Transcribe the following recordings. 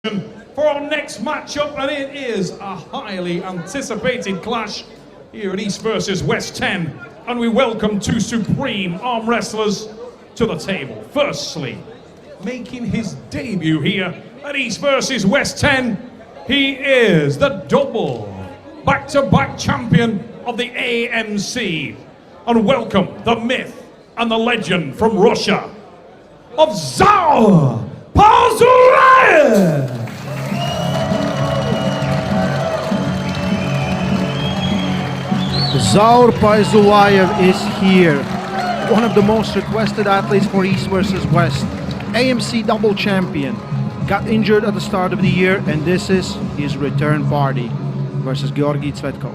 For our next matchup, and it is a highly anticipated clash here at East versus West 10, and we welcome two supreme arm wrestlers to the table. Firstly, making his debut here at East versus West 10, he is the double back-to-back champion of the AMC, and welcome the myth and the legend from Russia of Zaur Pazullayev. Zaur Pazullayev is here, one of the most requested athletes for East versus West, AMC double champion, got injured at the start of the year, and this is his return party versus Georgi Tsvetkov.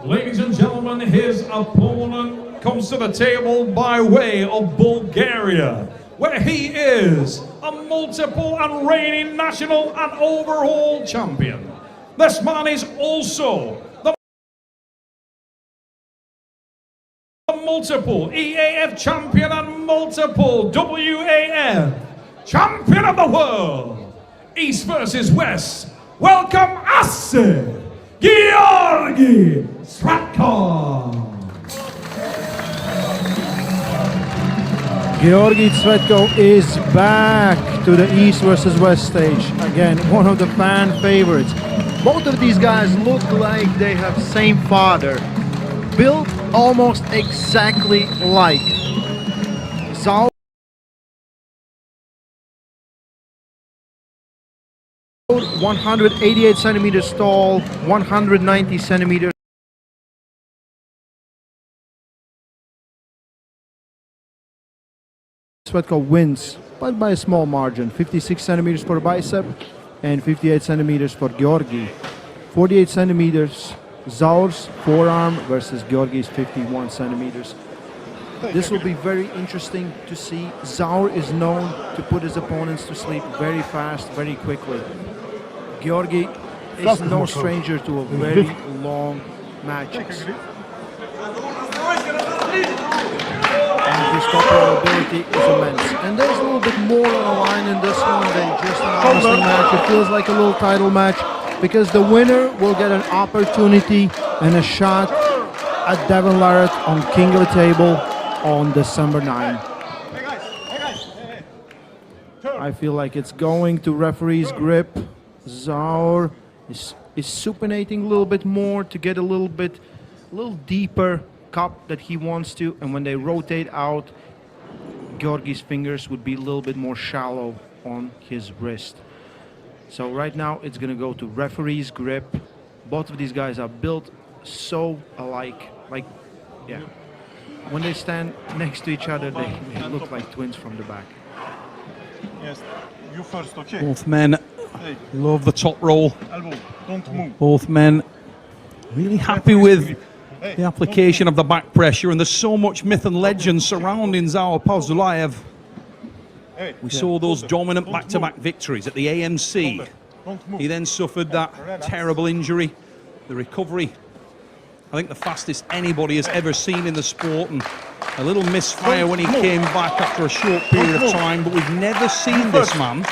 Ladies and gentlemen, his opponent comes to the table by way of Bulgaria, where he is a multiple and reigning national and overall champion. This man is also the multiple EAF champion and multiple WAF champion of the world. East versus West, welcome Asid Georgi Tsvetkov. Georgi Tsvetkov is back to the East versus West stage. Again, one of the fan favorites. Both of these guys look like they have same father. Built almost exactly like. Zaur 188 centimeters tall, 190 centimeters. Tsvetkov wins, but by a small margin. 56 centimeters for bicep and 58 centimeters for Georgi. 48 centimeters Zaur's forearm versus Georgi's 51 centimeters. This will be very interesting to see. Zaur is known to put his opponents to sleep very fast, very quickly. Georgi is no stranger to a very long matches. And his top roll ability is immense. And there's a little bit more on the line in this one than just an wrestling match. It feels like a little title match because the winner will get an opportunity and a shot at Devon Larratt on King of the Table on December 9. I feel like it's going to referee's grip. Zaur is supinating a little bit more to get a little deeper cup that he wants to, and when they rotate out, Georgi's fingers would be a little bit more shallow on his wrist. So right now it's gonna go to referee's grip. Both of these guys are built so alike, like, yeah. When they stand next to each other, they look like twins from the back. Yes, you first, okay? Both men love the top roll. Elbow, don't move. Both men really happy with the application of the back pressure, and there's so much myth and legend surrounding Zaur Pazullayev. We saw those dominant back-to-back victories at the AMC. He then suffered that terrible injury. The recovery, I think the fastest anybody has ever seen in the sport, and a little misfire when he came back after a short period of time, but we've never seen this man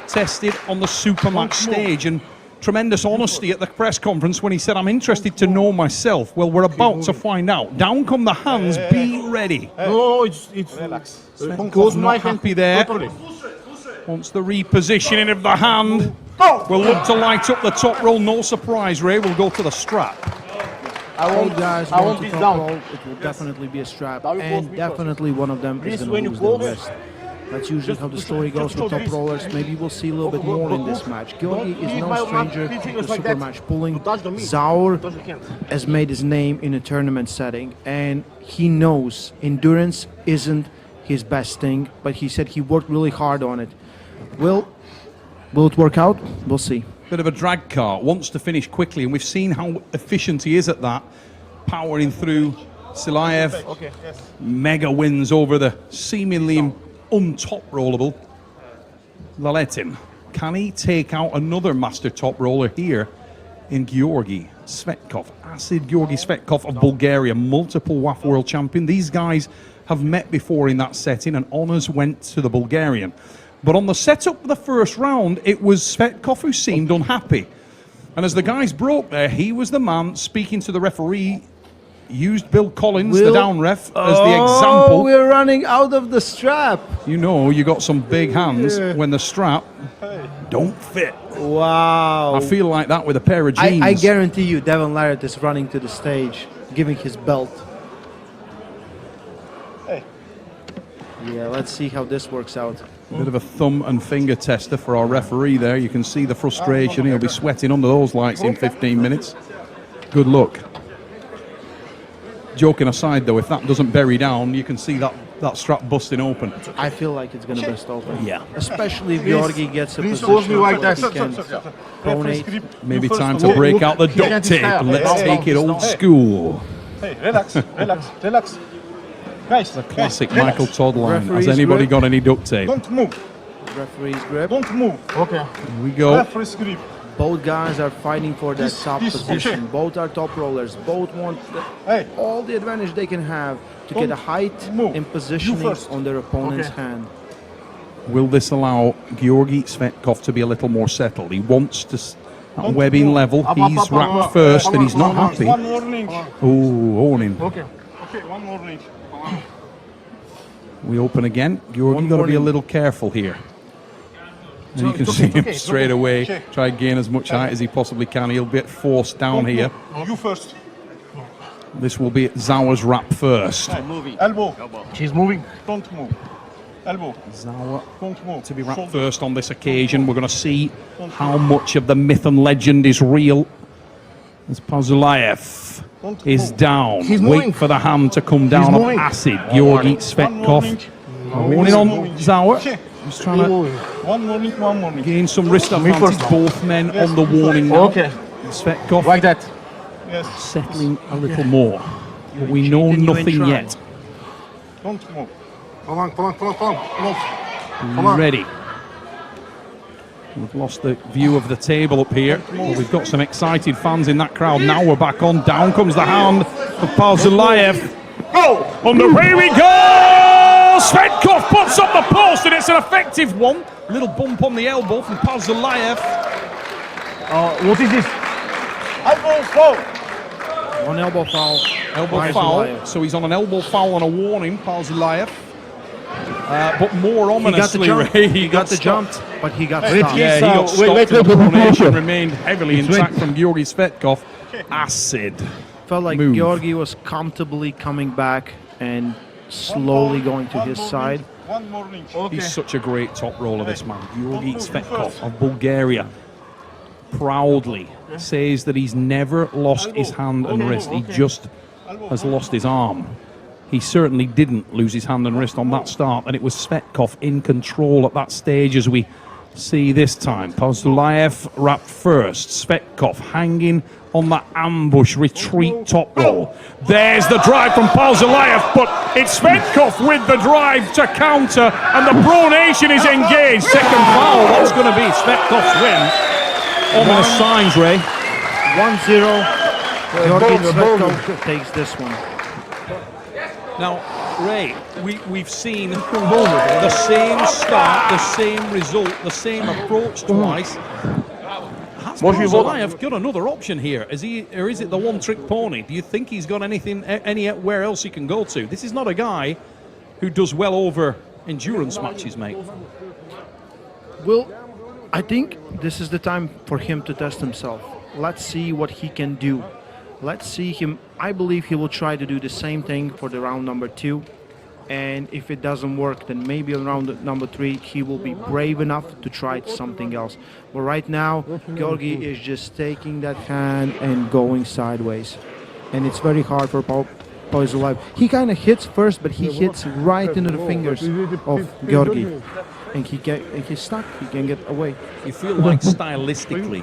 tested on the Supermatch stage, and tremendous honesty at the press conference when he said, I'm interested to know myself. Well, we're about to find out. Down come the hands, be ready. No, it's relax. Svetkov's not happy there. Wants the repositioning of the hand. Will look to light up the top roll. No surprise, Ray will go to the strap. All guys want to top roll. It will definitely be a strap, and definitely one of them is going to lose their wrist. That's usually how the story goes with top rollers. Maybe we'll see a little bit more in this match. Georgi is no stranger to super match pulling. Zaur has made his name in a tournament setting, and he knows endurance isn't his best thing, but he said he worked really hard on it. Will it work out? We'll see. Bit of a drag car, wants to finish quickly, and we've seen how efficient he is at that, powering through Silayev. Mega wins over the seemingly untop rollable Laletin. Can he take out another master top roller here in Georgi Tsvetkov? Asid Georgi Tsvetkov of Bulgaria, multiple WAF world champion. These guys have met before in that setting, and honours went to the Bulgarian. But on the setup of the first round, it was Svetkov who seemed unhappy. And as the guys broke there, he was the man speaking to the referee, used Bill Collins, the down ref, as the example. We're running out of the strap. You know, you got some big hands when the strap don't fit. Wow. I feel like that with a pair of jeans. I guarantee you, Devon Larratt is running to the stage, giving his belt. Hey. Yeah, let's see how this works out. Bit of a thumb and finger tester for our referee there. You can see the frustration. He'll be sweating under those lights in 15 minutes. Good luck. Joking aside, though, if that doesn't bury down, you can see that strap busting open. I feel like it's going to burst open. Yeah. Especially if Georgi gets a please position hold me like where that. he can Referee's pronate. grip. Maybe You first, time okay? to break out the duct can't tape. stand. Let's Hey, take it old hey. school. Hey, relax, relax, relax. Guys, Classic guys, Michael relax. Todd line. Has Referee's anybody grip. got any duct tape? Don't move, Referee's grip. don't move. Okay. Here we go. Referee's grip. Both guys are fighting for that This- top this- position. okay. Both are top rollers. Both want Hey, all the advantage they can have to Don't get a height move. and You positioning first. on their opponent's Okay. hand. Will this allow Georgi Svetkov to be a little more settled? He wants to that Don't webbing move. level. Up, He's up, wrapped up, first up, and he's up, not up, happy. one warning. Oh, owning. Okay. Okay, one warning. We open again. Georgi got to be a warning. little careful here. And you can it's see okay, him it's straight okay. away Okay. try and gain as much height as he possibly can. He'll get forced down Don't here. move. You first. This will be Zauer's wrap first. Elbow. She's moving. Don't move. Elbow. Zauer Don't move. to be wrapped Shoulder. first on this occasion. We're going to see how much of the myth and legend is real. As Pazulaev Don't is move. down. He's Wait moving. for the hand to come down of moving. acid. Georgi One Svetkov. warning. Warning on Moving. Zauer. Okay. He's trying to One warning, one warning. gain some wrist advantage. first. Both men Yes, on the me warning first. now. Okay. Svetkov Like that. Yes. settling a little more. But we know cheating, you ain't nothing trying. yet. Don't move. Come on, come on, come on, come on. Are you ready? We've lost the view of the table up here. But we've got some excited fans in that crowd. Now we're back on. Down comes the hand of Pazulaev. Go! On the way we go! Svetkov puts up the post and it's an effective one. Little bump on the elbow from Pazulaev. What is this? Elbow, foul. One elbow foul. Elbow by foul. Zulaev. So he's on an elbow foul and a warning, Pazulaev. But more He got the ominously, jump. Ray, He got the stopped. jump, but he got Wait, stopped. Yeah, he So, got wait, stopped wait, and the wait, wait, pronation wait. remained heavily It's intact wait. from Georgi Svetkov. Acid. Felt like Move. Georgi was comfortably coming back and slowly going to his side. One warning. He's such a great top roller, this man. Georgi Svetkov of Bulgaria proudly says that he's never lost his hand and wrist. He just has lost his arm. He certainly didn't lose his hand and wrist on that start, and it was Svetkov in control at that stage as we see this time. Pazulaev wrapped first. Svetkov hanging on that ambush retreat top roll. There's the drive from Pazulaev, but it's Svetkov with the drive to counter, and the pronation is engaged. Second foul, that's going to be Svetkov's win. Ominous signs, Ray. 1-0. Georgi Svetkov takes this one. Now, Ray, we've seen the same start, the same result, the same approach twice. Has Pazulaev got another option here? Is he, or is it the one-trick pony? Do you think he's got anything, anywhere else he can go to? This is not a guy who does well over endurance matches, mate. Well, I think this is the time for him to test himself. Let's see what he can do. Let's see him. I believe he will try to do the same thing for the round number 2. And if it doesn't work, then maybe on round number 3, he will be brave enough to try something else. But right now, Georgi is just taking that hand and going sideways. And it's very hard for Pazulaev. He kind of hits first, but he hits right into the fingers of Georgi. And he's stuck. He can get away. You feel like stylistically,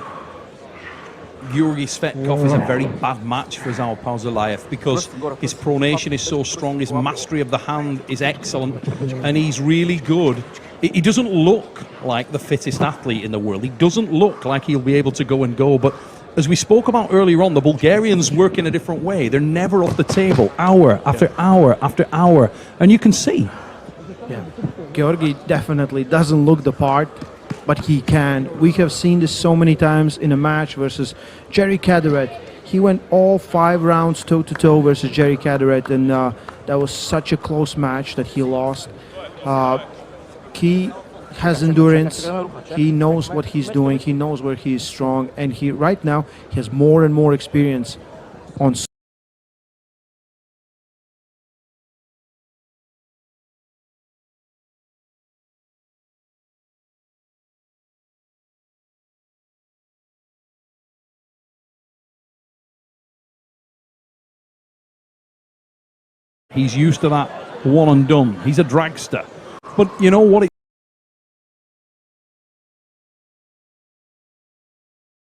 Georgi Svetkov is a very bad match for Zaur Pazulaev because his pronation is so strong, his mastery of the hand is excellent, and he's really good. He doesn't look like the fittest athlete in the world. He doesn't look like he'll be able to go and go, but as we spoke about earlier on, the Bulgarians work in a different way. They're never off the table, hour after hour after hour. And you can see. Yeah, Georgi definitely doesn't look the part, but he can. We have seen this so many times in a match versus Jerry Caderet. He went all 5 rounds toe-to-toe versus Jerry Caderet, and that was such a close match that he lost. He has endurance. He knows what he's doing. He knows where he is strong, and he right now he has more and more experience on. He's used to that one and done. He's a dragster. But you know what?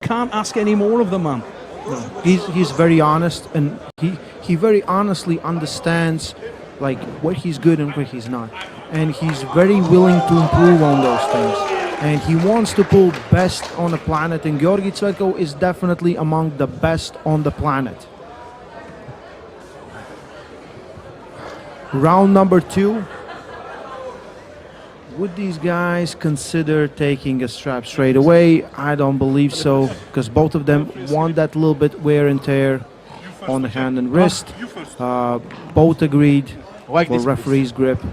Can't ask any more of the man. No, he's very honest, and he very honestly understands like where he's good and where he's not, and he's very willing to improve on those things, and he wants to pull best on the planet, and Georgi Cvetko is definitely among the best on the planet. Round number 2. Would these guys consider taking a strap straight away? I don't believe so, because both of them want that little bit wear and tear on the hand and wrist. Both agreed for referee's grip.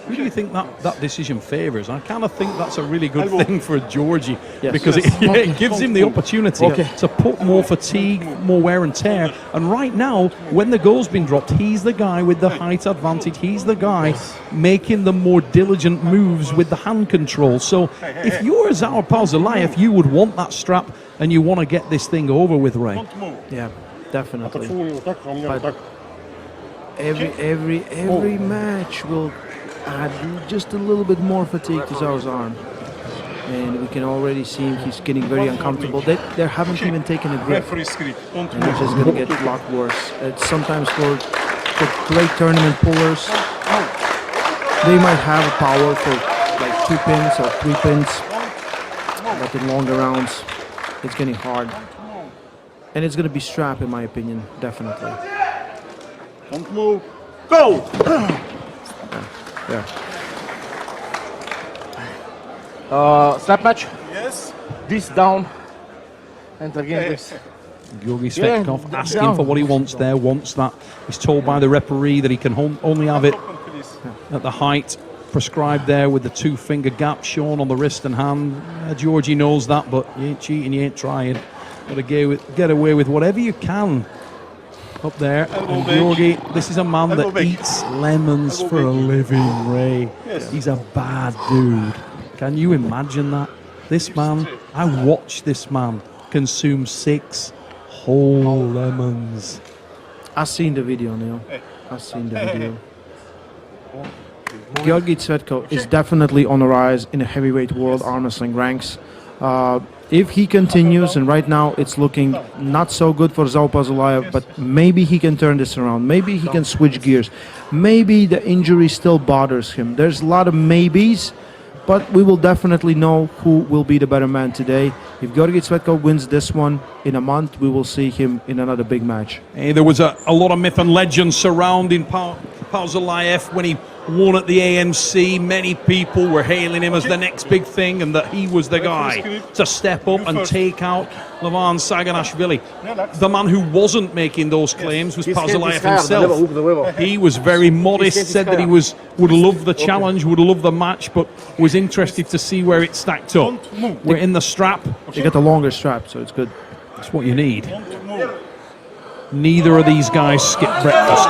Who do you think that decision favours? I kind of think that's a really good thing for Georgi, Yes. because it gives him the opportunity to put more fatigue, more wear and tear. And right now, when the goal's been dropped, he's the guy with the height advantage. He's the guy making the more diligent moves with the hand control. So if you're Zaur Pauzelayev, you would want that strap and you want to get this thing over with, Ray. Yeah, definitely. But every match will add just a little bit more fatigue to Zaur's arm, and we can already see he's getting very uncomfortable. They haven't even taken a grip, and it's just going to get a lot worse. It's sometimes for great tournament pullers, they might have a power for like 2 pins or 3 pins, but in longer rounds, it's getting hard, and it's going to be strap, in my opinion, definitely. Don't move. Go! Yeah. Snap match. Yes. This down. And again this. Georgi Cvetkov asking for what he wants there, wants that. He's told by the referee that he can only have it at the height prescribed there with the 2-finger gap shown on the wrist and hand. Georgi knows that, but you ain't cheating, you ain't trying. Got to get away with whatever you can up there. And Georgi, this is a man that eats lemons for a living, Ray. He's a bad dude. Can you imagine that? This man, I watched this man consume 6 whole lemons. I've seen the video, Neil. I've seen the video. Georgi Cvetko is definitely on the rise in the heavyweight world arm wrestling ranks. If he continues, and right now it's looking not so good for Zaur Pauzelayev, but maybe he can turn this around. Maybe he can switch gears. Maybe the injury still bothers him. There's a lot of maybes, but we will definitely know who will be the better man today. If Georgi Cvetko wins this one in a month, we will see him in another big match. Hey, there was a lot of myth and legend surrounding Pauzelayev when he won at the AMC. Many people were hailing him as the next big thing and that he was the guy to step up and take out Levan Saginashvili. The man who wasn't making those claims was Pauzelayev himself. He was very modest, said that he would love the challenge, would love the match, but was interested to see where it stacked up. We're in the strap. They got the longer strap, so it's good. That's what you need. Neither of these guys skip breakfast.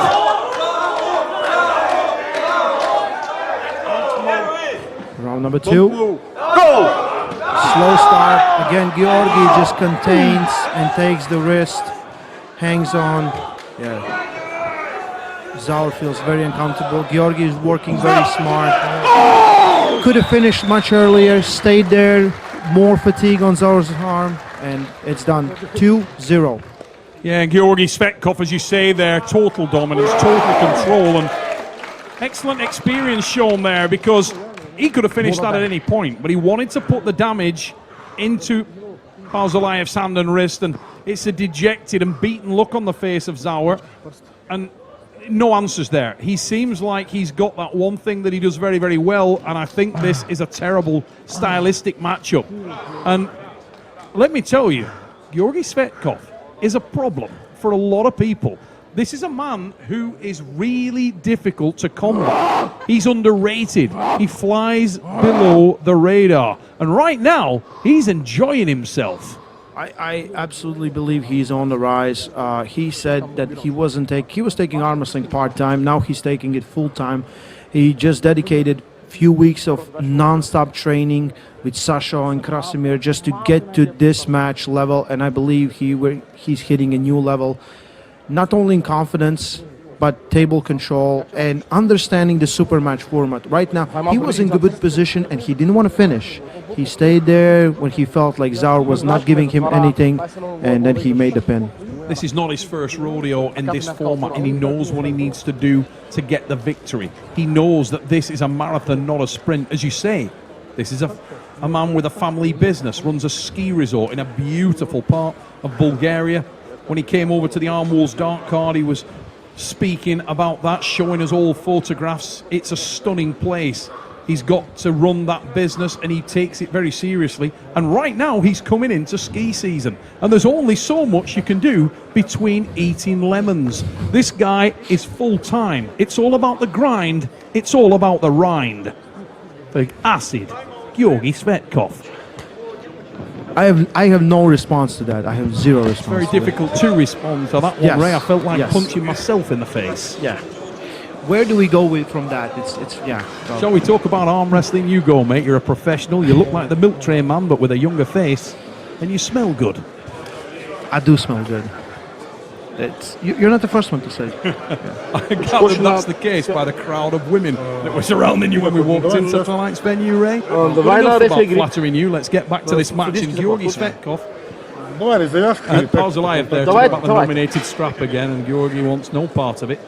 Round number 2. Go! Slow start. Again, Georgi just contains and takes the wrist, hangs on. Yeah. Zaur feels very uncomfortable. Georgi is working very smart. Could have finished much earlier, stayed there. More fatigue on Zaur's arm, and it's done. 2-0. Yeah, Georgi Cvetkov, as you say there, total dominance, total control, and excellent experience shown there, because he could have finished that at any point, but he wanted to put the damage into Pauzelaev's hand and wrist, and it's a dejected and beaten look on the face of Zauer, and no answers there. He seems like he's got that one thing that he does very, very well, and I think this is a terrible stylistic matchup. And let me tell you, Georgi Svetkov is a problem for a lot of people. This is a man who is really difficult to combat. He's underrated. He flies below the radar. And right now, he's enjoying himself. I absolutely believe he's on the rise. He said that he was taking arm wrestling part-time. Now he's taking it full-time. He just dedicated a few weeks of non-stop training with Sasha and Krasimir just to get to this match level. And I believe he's hitting a new level. Not only in confidence, but table control and understanding the super match format. Right now, he was in a good position and he didn't want to finish. He stayed there when he felt like Zauer was not giving him anything, and then he made the pin. This is not his first rodeo in this format, and he knows what he needs to do to get the victory. He knows that this is a marathon, not a sprint. As you say, this is a man with a family business, runs a ski resort in a beautiful part of Bulgaria. When he came over to the Arm Wars Dark Card, he was speaking about that, showing us all photographs. It's a stunning place. He's got to run that business, and he takes it very seriously. And right now, he's coming into ski season. And there's only so much you can do between eating lemons. This guy is full-time. It's all about the grind. It's all about the rind. The acid, Georgi Svetkov. I have no response to that. I have zero response. Very to difficult to respond to that one, Yes. Ray. I felt like Yes. punching myself in the face. that. Yeah. Where do we go from that? It's yeah. Well, Shall we talk about arm wrestling? You go, mate. You're a professional. You look like the milk tray man, but with a younger face, and you smell good. I do smell good. You're not the first one to say. I gather that's the case by the crowd of women that were surrounding you when we walked into tonight's venue, Ray. the But vinyl enough about referee- flattering you. Let's get back to this match in Georgi Svetkov. Давай, заявки. And Pauzelaev there Давай, talking about the давай. nominated strap again, and Georgi wants no part of it.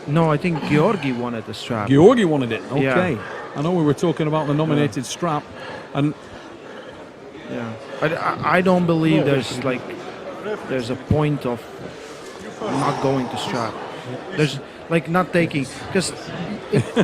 No, I think Georgi wanted the strap. Georgi wanted it. Okay. Yeah. I know we were talking about the nominated strap, and Yeah. I don't believe there's a point of not going to strap. There's like not taking, because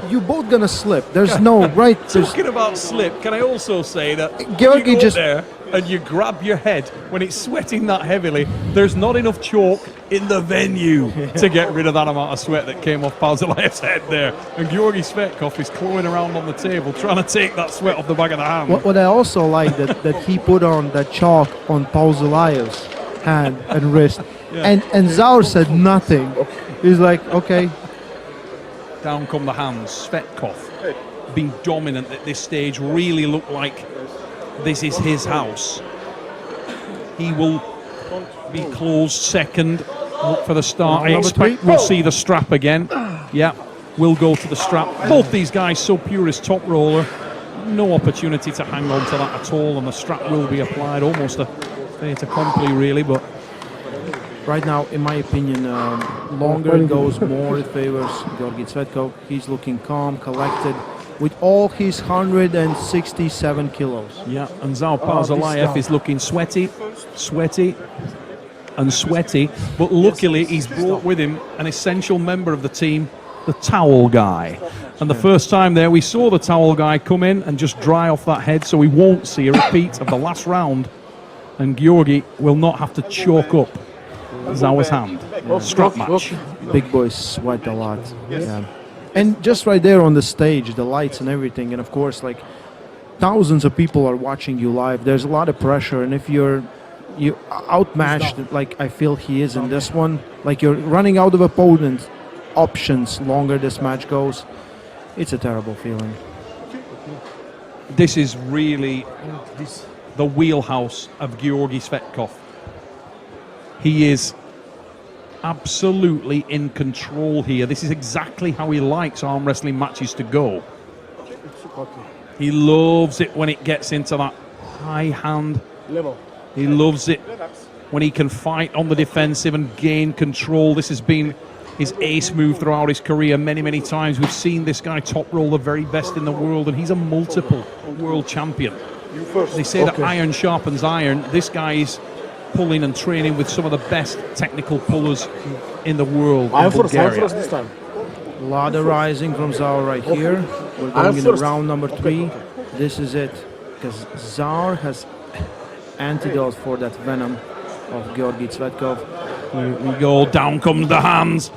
you both gonna slip. There's no right. There's, talking about slip, can I also say that Georgi you go just- there and you grab your head when it's sweating that heavily, there's not enough chalk in the venue to get rid of that amount of sweat that came off Pauzelaev's head there. And Georgi Svetkov is clawing around on the table trying to take that sweat off the back of the hand. what I also like that he put on that chalk on Pauzelaev's hand and wrist, and Zauer said nothing. He's like, okay. Down come the hands. Svetkov being dominant at this stage, really looked like this is his house. He will be closed second. Look for the start. I Number expect three. we'll see the strap again. Yeah, we'll go to the strap. Both these guys so pure as top roller. No opportunity to hang on to that at all, and the strap will be applied. Almost a fait accompli, really, but Right now, in my opinion, longer it goes, more it favors Georgi Svetkov. He's looking calm, collected, with all his 167 kilos. yeah, and Zau Pauzelaev is looking sweaty, and sweaty, but luckily he's brought with him an essential member of the team, the towel guy. And the first time there, we saw the towel guy come in and just dry off that head, so we won't see a repeat of the last round, and Georgi will not have to chalk up Zauer's hand. Strap match. Big boys sweat a lot. Yeah. And just right there on the stage, the lights and everything, and of course, like thousands of people are watching you live. There's a lot of pressure, and if you outmatched, like I feel he is in this one, like you're running out of opponent options longer this match goes, it's a terrible feeling. This is really the wheelhouse of Georgi Svetkov. He is absolutely in control here. This is exactly how he likes arm wrestling matches to go. He loves it when it gets into that high hand. He loves it when he can fight on the defensive and gain control. This has been his ace move throughout his career many, many times. We've seen this guy top roll the very best in the world, and he's a multiple world champion. They say that iron sharpens iron. This guy is pulling and training with some of the best technical pullers in the world in Bulgaria. this time. Ladder rising from Zaur right here. We're going into round number 3. This is it. Because Zaur has antidote for that venom of Georgi Tsvetkov. Here we go. Down comes the hands.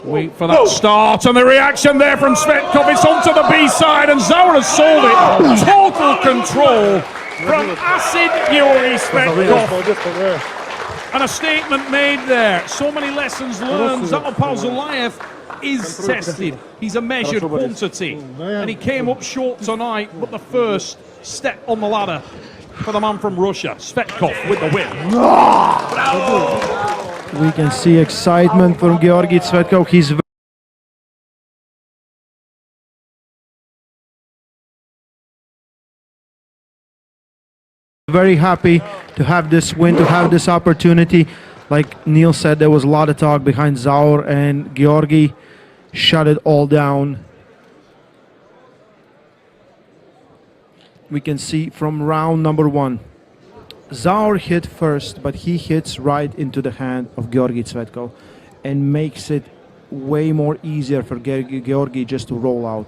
Wait for that start, and the reaction there from Svetkov. It's onto the B side, and Zaur has sold it. Total control from Acid Yuri Svetkov. And a statement made there. So many lessons learned. Zaur Pauzulayev is tested. He's a measured quantity. And he came up short tonight, but the first step on the ladder for the man from Russia, Svetkov, with the win. We can see excitement from Georgi Tsvetkov. He's very happy to have this win, to have this opportunity. Like Neil said, there was a lot of talk behind Zaur, and Georgi shut it all down. We can see from round number 1. Zaur hit first, but he hits right into the hand of Georgi Tsvetkov and makes it way more easier for Georgi just to roll out.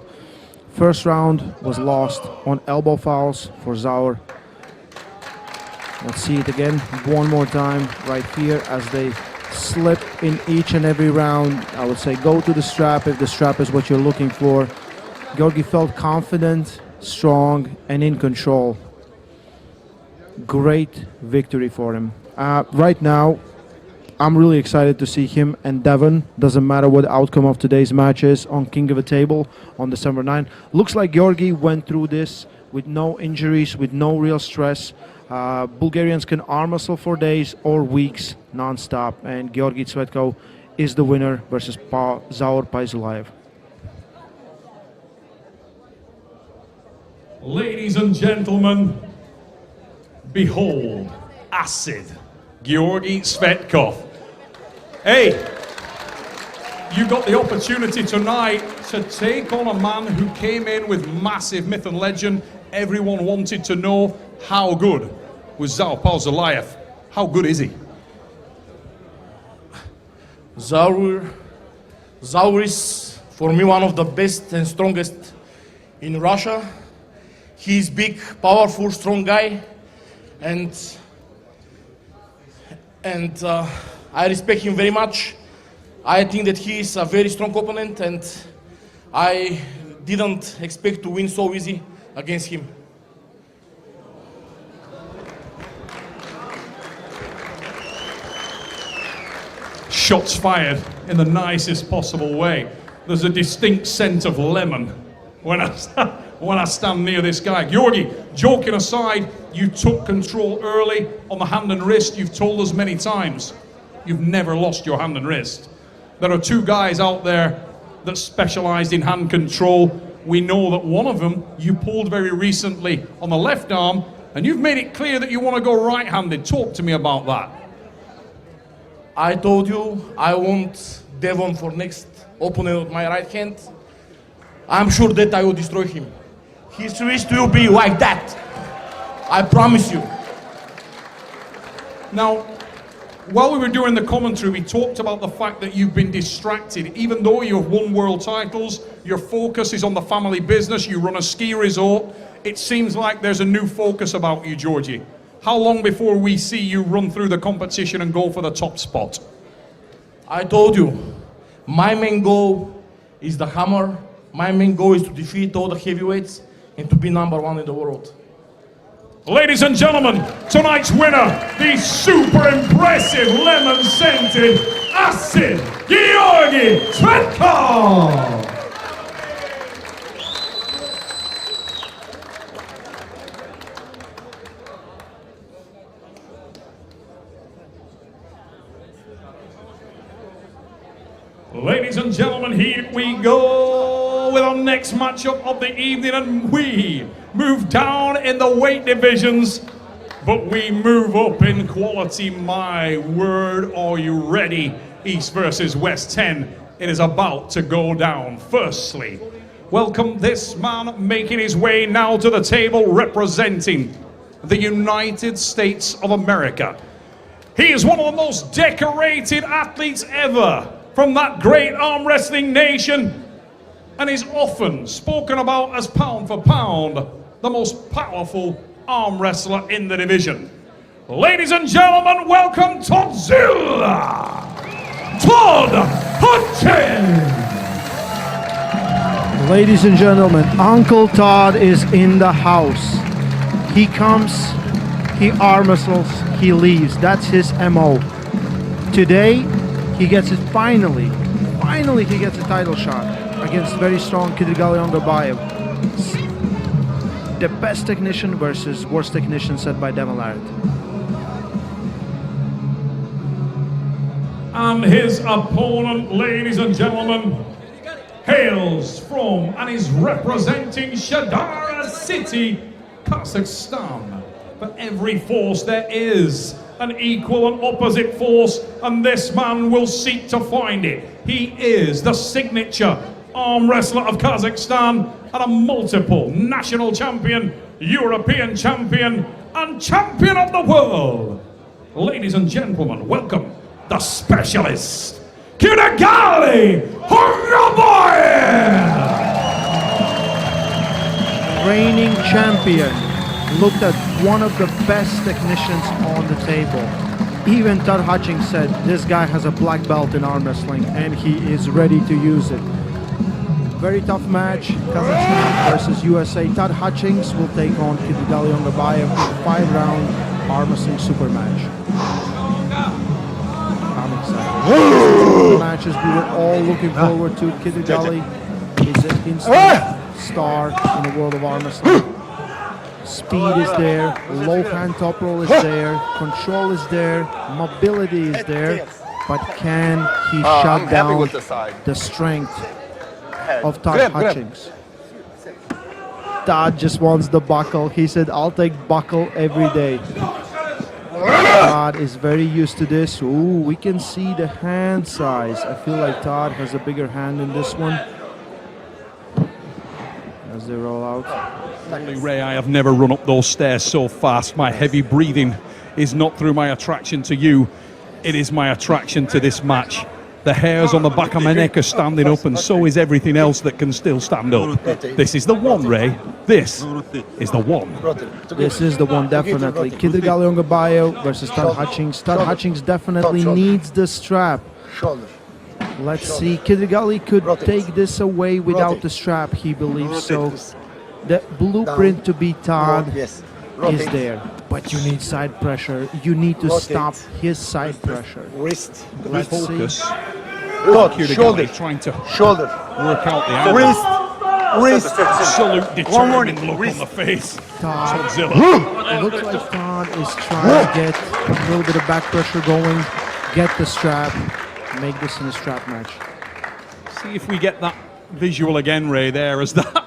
First round was lost on elbow fouls for Zaur. Let's see it again one more time right here as they slip in each and every round. I would say go to the strap if the strap is what you're looking for. Georgi felt confident, strong, and in control. Great victory for him. Right now, I'm really excited to see him and Devon. Doesn't matter what the outcome of today's match is on King of the Table on December 9. Looks like Georgi went through this with no injuries, with no real stress. Bulgarians can arm wrestle for days or weeks non-stop, and Georgi Tsvetkov is the winner versus Zaur Pauzulayev. Ladies and gentlemen, behold, Acid Georgi Svetkov. Hey, you got the opportunity tonight to take on a man who came in with massive myth and legend. Everyone wanted to know how good was Zaur Pauzulayev. How good is he? Zaur is, for me, one of the best and strongest in Russia. He's big, powerful, strong guy, and I respect him very much. I think that he is a very strong opponent, and I didn't expect to win so easy against him. Shots fired in the nicest possible way. There's a distinct scent of lemon when I stand near this guy. Georgi, joking aside, you took control early on the hand and wrist. You've told us many times you've never lost your hand and wrist. There are two guys out there that specialized in hand control. We know that one of them you pulled very recently on the left arm, and you've made it clear that you want to go right-handed. Talk to me about that. I told you I want Devon for next opponent with my right hand. I'm sure that I will destroy him. His wrist will be like that. I promise you. Now, while we were doing the commentary, we talked about the fact that you've been distracted. Even though you've won world titles, your focus is on the family business. You run a ski resort. It seems like there's a new focus about you, Georgi. How long before we see you run through the competition and go for the top spot? I told you, my main goal is the hammer. My main goal is to defeat all the heavyweights and to be #1 in the world. Ladies and gentlemen, tonight's winner, the super impressive lemon-scented Acid Georgi Svetkov. Ladies and gentlemen, here we go with our next matchup of the evening, and we move down in the weight divisions, but we move up in quality. My word, are you ready? East versus West 10. It is about to go down. Firstly, welcome this man making his way now to the table representing the United States of America. He is one of the most decorated athletes ever from that great arm wrestling nation, and is often spoken about as pound for pound the most powerful arm wrestler in the division. Ladies and gentlemen, welcome Todzilla! Todd Hutchins! Ladies and gentlemen, Uncle Todd is in the house. He comes, he arm wrestles, he leaves. That's his MO. Today, he gets it finally he gets a title shot against very strong Kidragali Ongarbayev. The best technician versus worst technician, said by Devon Larratt. And his opponent, ladies and gentlemen, hails from and is representing Shadara City, Kazakhstan. For every force there is an equal and opposite force, and this man will seek to find it. He is the signature arm wrestler of Kazakhstan and a multiple national champion, European champion, and champion of the world. Ladies and gentlemen, welcome the specialist, Kidragali Ongarbayev! Reigning champion looked at one of the best technicians on the table. Even Todd Hutchings said this guy has a black belt in arm wrestling and he is ready to use it. Very tough match, Kazakhstan versus USA. Todd Hutchings will take on Kidragali Ongarbayev in a 5-round arm wrestling super match. I'm excited. The matches we were all looking forward to. Kidragali is an instant star in the world of arm wrestling. Speed is there, low hand top roll is there, control is there, mobility is there, but can he shut down the strength of Todd Hutchings? Todd just wants the buckle. He said, I'll take buckle every day. Todd is very used to this. Ooh, we can see the hand size. I feel like Todd has a bigger hand in this one. As they roll out. Only Ray, I have never run up those stairs so fast. My heavy breathing is not through my attraction to you. It is my attraction to this match. The hairs on the back of my neck are standing up, and so is everything else that can still stand up. This is the one, Ray. This is the one. This is the one, definitely. Kidragali Ongarbayev versus Todd Hutchings. Todd Hutchings definitely needs the strap. Let's see. Kidragali could take this away without the strap, he believes so. The blueprint to beat Todd is there, but you need side pressure. You need to stop his side pressure. Wrist. Let's Focus. see. Shoulder. Trying to Shoulder. work out the angle. Wrist. Absolute determined look on the face. Todd. Godzilla. It looks like Todd is trying to get a little bit of back pressure going, get the strap, make this in a strap match. See if we get that visual again, Ray, there as that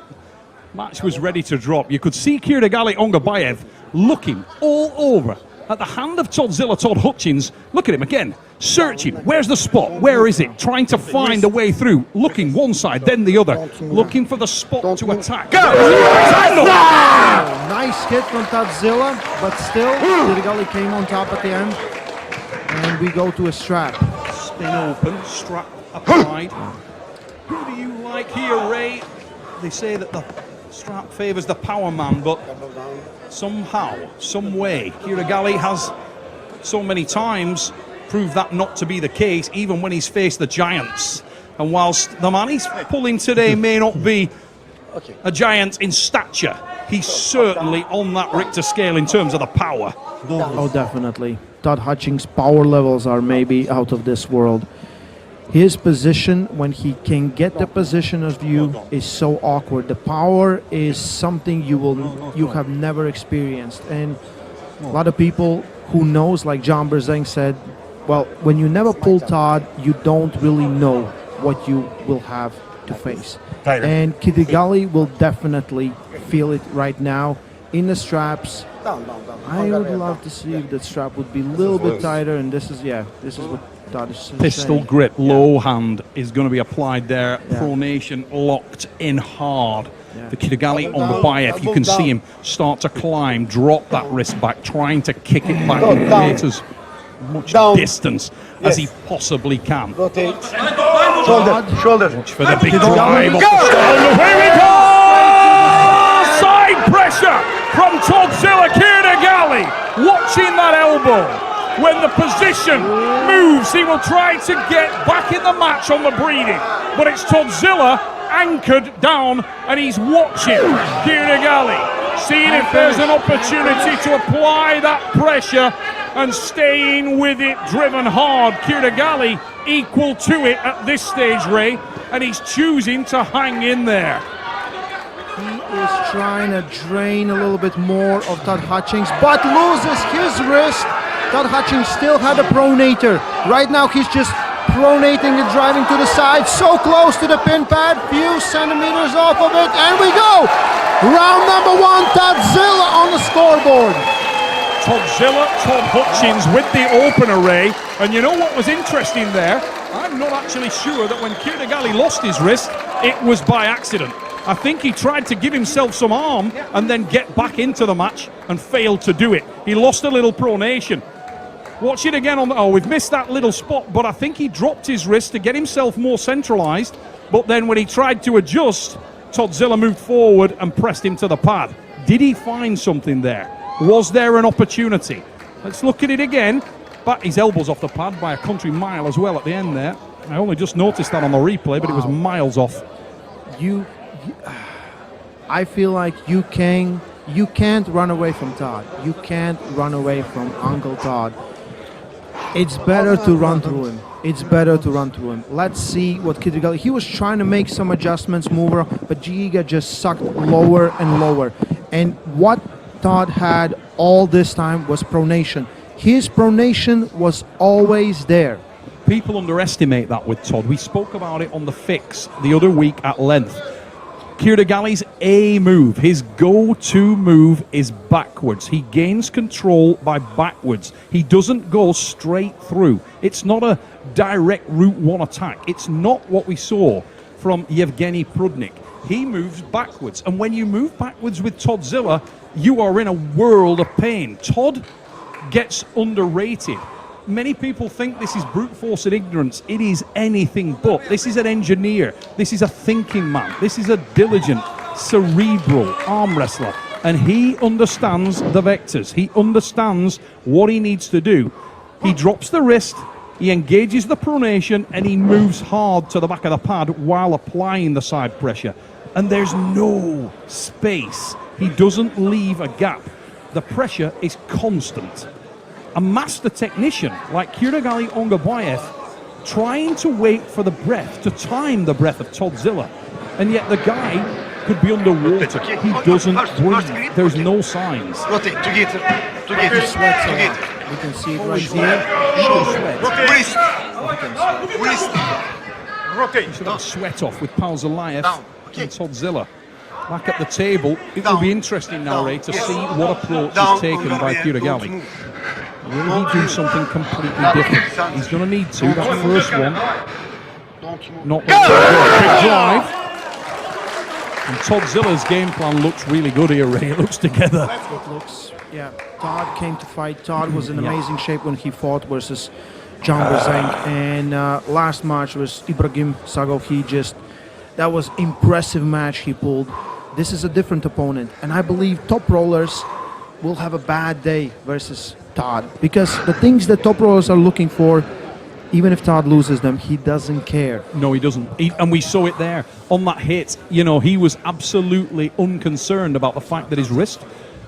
match was ready to drop. You could see Kidragali Ongarbayev looking all over at the hand of Todzilla, Todd Hutchings. Look at him again, searching. Where's the spot? Where is it? Trying to find a way through. Looking one side, then the other. Looking for the spot to attack. Nice hit from Todzilla, but still, Kidragali came on top at the end. And we go to a strap. Spin open, strap applied. Who do you like here, Ray? They say that the strap favors the power man, but somehow, some way, Kidragali has so many times proved that not to be the case, even when he's faced the giants. And whilst the man he's pulling today may not be a giant in stature, he's certainly on that Richter scale in terms of the power. Oh, definitely. Todd Hutchings' power levels are maybe out of this world. His position, when he can get the position of view, is so awkward. The power is something you have never experienced. And a lot of people who knows, like John Berzeng said, well, when you never pull Todd, you don't really know what you will have to face. And Kidragali will definitely feel it right now. in the straps. I would love to see if the strap would be a little bit tighter, and this is what Todd is Pistol saying. grip, low hand is going to be applied there. Yeah. Pronation locked in hard. Yeah. The Kidagali on the Bayev, you can see him start to climb, drop that wrist back, trying to kick it back and create as much distance as he possibly can. Rotate. Shoulder. Watch for the big drive off the start. Here we go! Side pressure from Todzilla Kidagali. Watching that elbow. When the position moves, he will try to get back in the match on the breathing. But it's Todzilla anchored down, and he's watching Kidagali, seeing if there's an opportunity to apply that pressure and staying with it, driven hard. Kidagali equal to it at this stage, Ray, and he's choosing to hang in there. He is trying to drain a little bit more of Todd Hutchings, but loses his wrist. Todd Hutchings still had a pronator. Right now he's just pronating and driving to the side, so close to the pin pad, few centimeters off of it, and we go! Round number 1, Todzilla on the scoreboard. Todzilla, Todd Hutchings with the opener, Ray. And you know what was interesting there? I'm not actually sure that when Kidagali lost his wrist, it was by accident. I think he tried to give himself some arm and then get back into the match and failed to do it. He lost a little pronation. Watch it again on the... Oh, we've missed that little spot, but I think he dropped his wrist to get himself more centralized. But then when he tried to adjust, Todzilla moved forward and pressed him to the pad. Did he find something there? Was there an opportunity? Let's look at it again. But his elbow's off the pad by a country mile as well at the end there. I only just noticed that on the replay, but it was miles off. I feel like you can't run away from Todd. You can't run away from Uncle Todd. It's better to run through him. It's better to run through him. Let's see what Kidagali... He was trying to make some adjustments, mover, but Giga just sucked lower and lower. And what Todd had all this time was pronation. His pronation was always there. People underestimate that with Todd. We spoke about it on the fix the other week at length. Kirdagali's A move, his go-to move is backwards. He gains control by backwards. He doesn't go straight through. It's not a direct route one attack. It's not what we saw from Yevgeny Prudnik. He moves backwards. And when you move backwards with Todzilla, you are in a world of pain. Todd gets underrated. Many people think this is brute force and ignorance. It is anything but. This is an engineer. This is a thinking man. This is a diligent, cerebral arm wrestler. And he understands the vectors. He understands what he needs to do. He drops the wrist, he engages the pronation, and he moves hard to the back of the pad while applying the side pressure. And there's no space. He doesn't leave a gap. The pressure is constant. A master technician like Kidagali Ongabayev trying to wait for the breath, to time the breath of Todzilla, and yet the guy could be underwater. He doesn't breathe. There's no signs. Rotate together. Sweats a lot. You can see it right here. Wrist. Rotate. He's got a sweat off with Palzalayev and Todzilla. Back at the table, it will be interesting now, Ray, to see what approach is taken by Kidagali. Will he do something completely different? He's going to need to. That first one, not big drive. And Todzilla's game plan looks really good here, Ray. It looks together. It looks, yeah. Todd came to fight. Todd was in amazing shape when he fought versus John Brzenk. And last match was Ibrahim Sagov. That was impressive match he pulled. This is a different opponent. And I believe top rollers will have a bad day versus Todd, because the things that top rollers are looking for, even if Todd loses them, he doesn't care. No, he doesn't. And we saw it there on that hit. You know, he was absolutely unconcerned about the fact that his wrist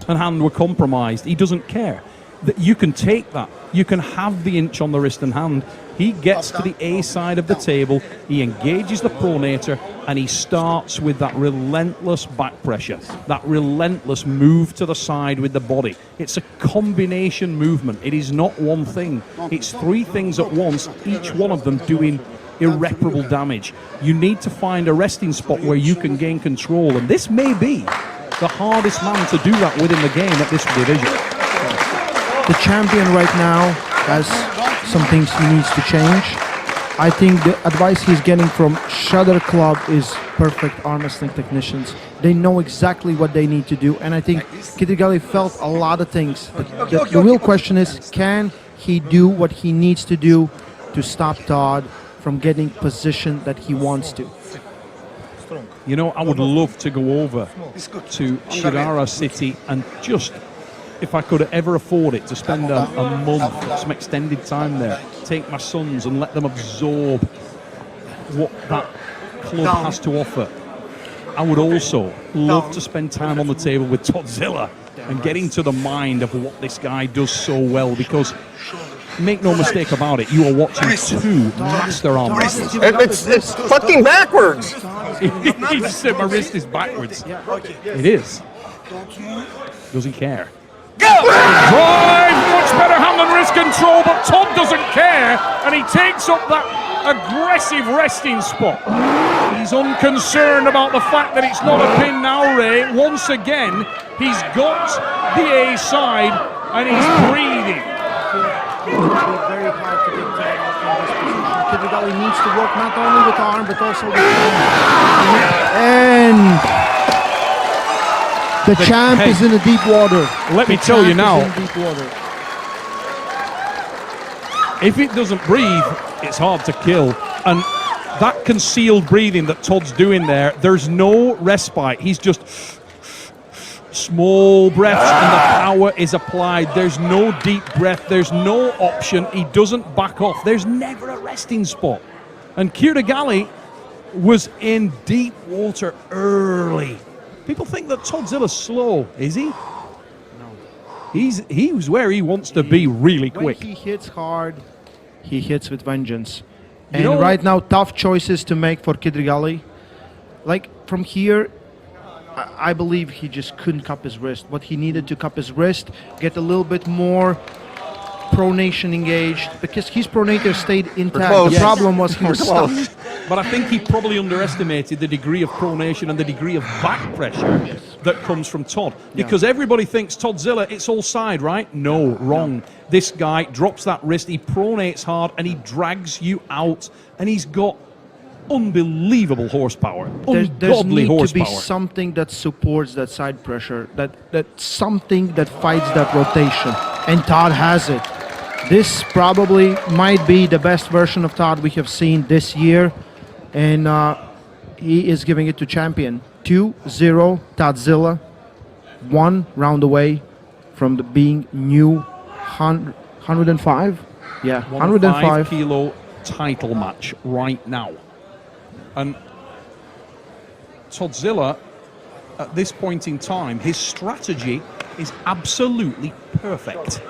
and hand were compromised. He doesn't care. That you can take that. You can have the inch on the wrist and hand. He gets to the A side of the table, he engages the pronator, and he starts with that relentless back pressure, that relentless move to the side with the body. It's a combination movement. It is not one thing. It's three things at once, each one of them doing irreparable damage. You need to find a resting spot where you can gain control, and this may be the hardest man to do that with in the game at this division. The champion right now has some things he needs to change. I think the advice he's getting from Shudder Club is perfect arm wrestling technicians. They know exactly what they need to do, and I think Kidrigali felt a lot of things. The real question is, can he do what he needs to do to stop Todd from getting position that he wants to? You know, I would love to go over to Shirara City and just, if I could ever afford it, to spend a month, some extended time there, take my sons and let them absorb what that club has to offer. I would also love to spend time on the table with Toddzilla and get into the mind of what this guy does so well, because make no mistake about it, you are watching two master arm wrestlers. It's fucking backwards. He just said my wrist is backwards. It is. Does he care? Drive! Much better hand and wrist control, but Todd doesn't care, and he takes up that aggressive resting spot. He's unconcerned about the fact that it's not a pin now, Ray. Once again, he's got the A side, and he's breathing. It will be very hard to get Todd off from this position. Kidrigali needs to work not only with arm, but also with hand. And the champ is in a deep water. Let me tell you now, in deep water. if it doesn't breathe, it's hard to kill. And that concealed breathing that Todd's doing there, there's no respite. He's just small breaths and the power is applied. There's no deep breath. There's no option. He doesn't back off. There's never a resting spot. And Kirigali was in deep water early. People think that Todzilla's slow. Is he? No. He's where he wants to be really quick. When he hits hard, he hits with vengeance. You And know- right now, tough choices to make for Kidrigali. Like from here, I believe he just couldn't cup his wrist. What he needed to cup his wrist, get a little bit more pronation engaged, because his pronator stayed intact. close. The problem was he was stuck. But I think he probably underestimated the degree of pronation and the degree of back pressure that comes from Todd. Because everybody thinks Toddzilla, it's all side, right? No, wrong. This guy drops that wrist, he pronates hard, and he drags you out. And he's got unbelievable horsepower. There's Ungodly need horsepower. to be something that supports that side pressure, that something that fights that rotation. And Todd has it. This probably might be the best version of Todd we have seen this year. And he is giving it to champion. 2-0 Toddzilla. 1 round away from the being new 105. Yeah, 105 kilo title match right now. And Toddzilla, at this point in time, his strategy is absolutely perfect.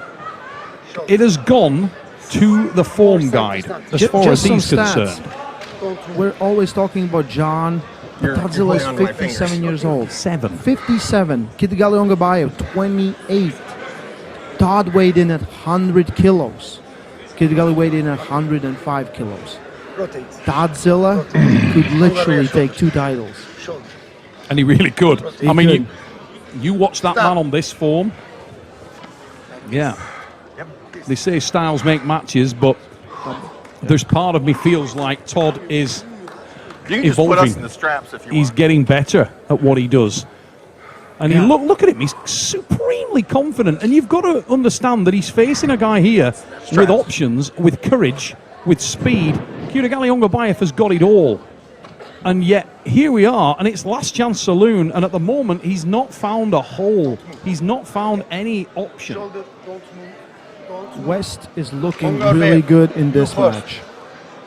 It has gone to the form guide as Ju- far as just some he's stats. concerned. We're always talking about John, but Toddzilla is 57 years old. 57. Kidrigali Ongabayev, 28. Todd weighed in at 100 kilos. Kidrigali weighed in at 105 kilos. Toddzilla could literally take 2 titles. And he really could. He I mean, could. you watch that man on this form. Yeah. They say styles make matches, but there's part of me feels like Todd is You can just put us evolving. in the straps if you He's want. getting better at what he does. And he look at him, he's supremely confident. And you've got to understand that he's facing a guy here with options, with courage, with speed. Kirigali Ongabayev has got it all. And yet, here we are, and it's Last Chance Saloon, and at the moment, he's not found a hole. He's not found any option. West is looking really good in this match.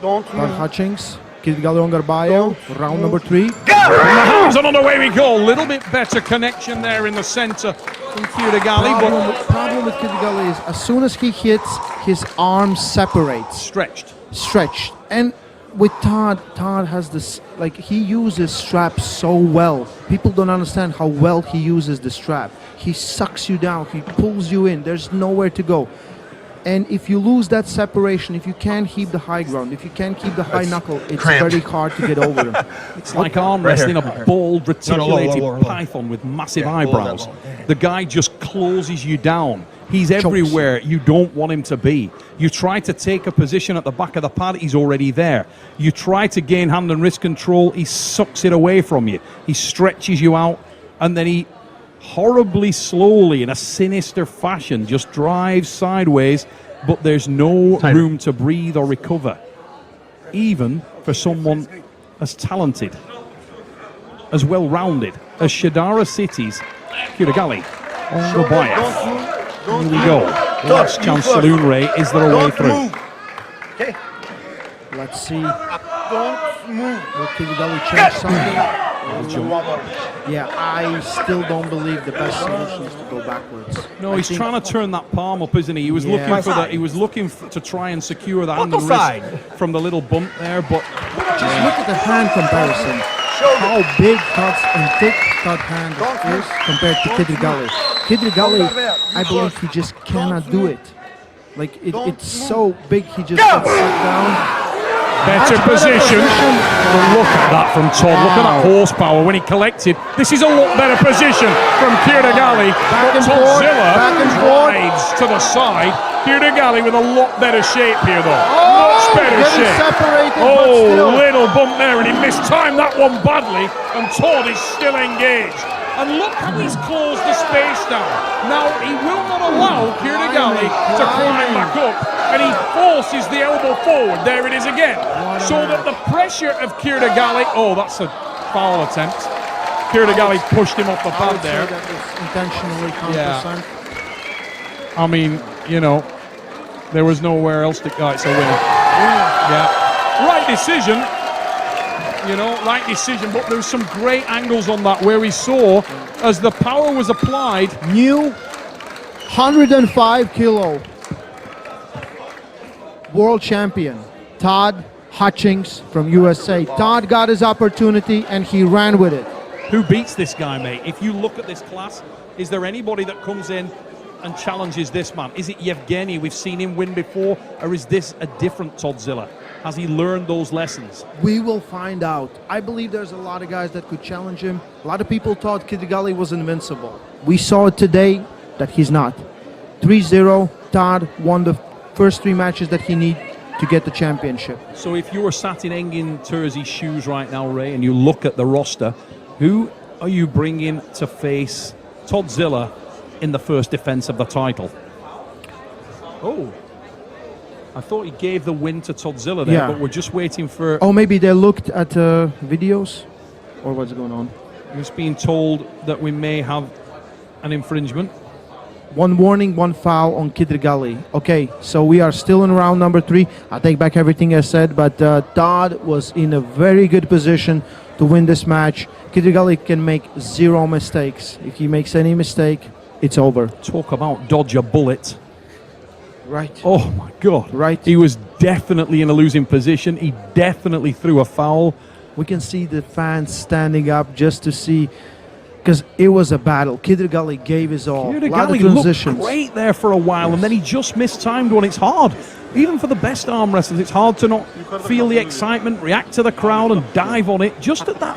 Don't Todd Hutchings, Kidrigali Ongabayev, round number 3. From the hands and on the way we go. A little bit better connection there in the centre from Kirigali, but Problem with Kidrigali is as soon as he hits, his arm separates. stretched. And with Todd has this, like, he uses straps so well. People don't understand how well he uses the strap. He sucks you down, he pulls you in, there's nowhere to go. And if you lose that separation, if you can't keep the high ground, if you can't keep the high knuckle, it's very hard to get over them. It's like arm wrestling a bald, reticulated lower. python with massive eyebrows. The guy just closes you down. He's everywhere you don't want him to be. You try to take a position at the back of the pad, he's already there. You try to gain hand and wrist control, he sucks it away from you. He stretches you out, and then he horribly slowly, in a sinister fashion, just drives sideways, but there's no room to breathe or recover, even for someone as talented, as well-rounded as Shadara City's Kirigali Ongobayev. Here we go. Last chance saloon, Ray. Is there a way through? Okay. Let's see. Don't move. Will Kirigali change something? Yeah, I still don't believe the best solution is to go backwards. No, I he's think- trying to turn that palm up, isn't he? He was Yeah. looking for that. He was looking to try and secure the hand and wrist from the little bump there, but Just look at the hand comparison. How big Todd's and thick Todd hand is compared to Kidrigali. Kidrigali, I believe he just cannot do it. Like it's so big, he just gets set down. better position. But look at that from Todd. Look at that horsepower when he collected. This is a lot better position from Kirigali. But Toddzilla drives to the side. Kirigali with a lot better shape here, though. Much better shape. Oh, little bump there, and he mistimed that one badly. And Todd is still engaged. And look how he's closed the space down. Now, he will not allow Kirigali to climb back up, and he forces the elbow forward. There it is again. So that the pressure of Kirigali, oh, that's a foul attempt. Kirigali pushed him off the pad there. That was intentionally countersunk. I mean, you know, there was nowhere else to go. It's a winner. Yeah. Right decision. You know, right decision, but there's some great angles on that where we saw as the power was applied. New 105 kilo world champion Todd Hutchings from USA. Todd got his opportunity and he ran with it. Who beats this guy, mate? If you look at this class, is there anybody that comes in and challenges this man? Is it Yevgeny? We've seen him win before, or is this a different Toddzilla? Has he learned those lessons? We will find out. I believe there's a lot of guys that could challenge him. A lot of people thought Kirigali was invincible. We saw it today that he's not. 3-0, Todd won the first 3 matches that he needs to get the championship. So if you were sat in Engin Terzi's shoes right now, Ray, and you look at the roster, who are you bringing to face Toddzilla in the first defense of the title? Oh, I thought he gave the win to Toddzilla there, but we're just waiting for... Oh, maybe they looked at videos? Or what's going on? Just being told that we may have an infringement. 1 warning, 1 foul on Kidrigali. Okay, so we are still in round number 3. I take back everything I said, but Todd was in a very good position to win this match. Kidrigali can make 0 mistakes. If he makes any mistake, it's over. Talk about dodge a bullet. Right. Oh my God. Right. He was definitely in a losing position. He definitely threw a foul. We can see the fans standing up just to see, because it was a battle. Kidrigali gave his all. A lot of Kirigali transitions. looked great there for a while, and then he just mistimed one. It's hard. Even for the best arm wrestlers, it's hard to not feel the excitement, react to the crowd, and dive on it just at that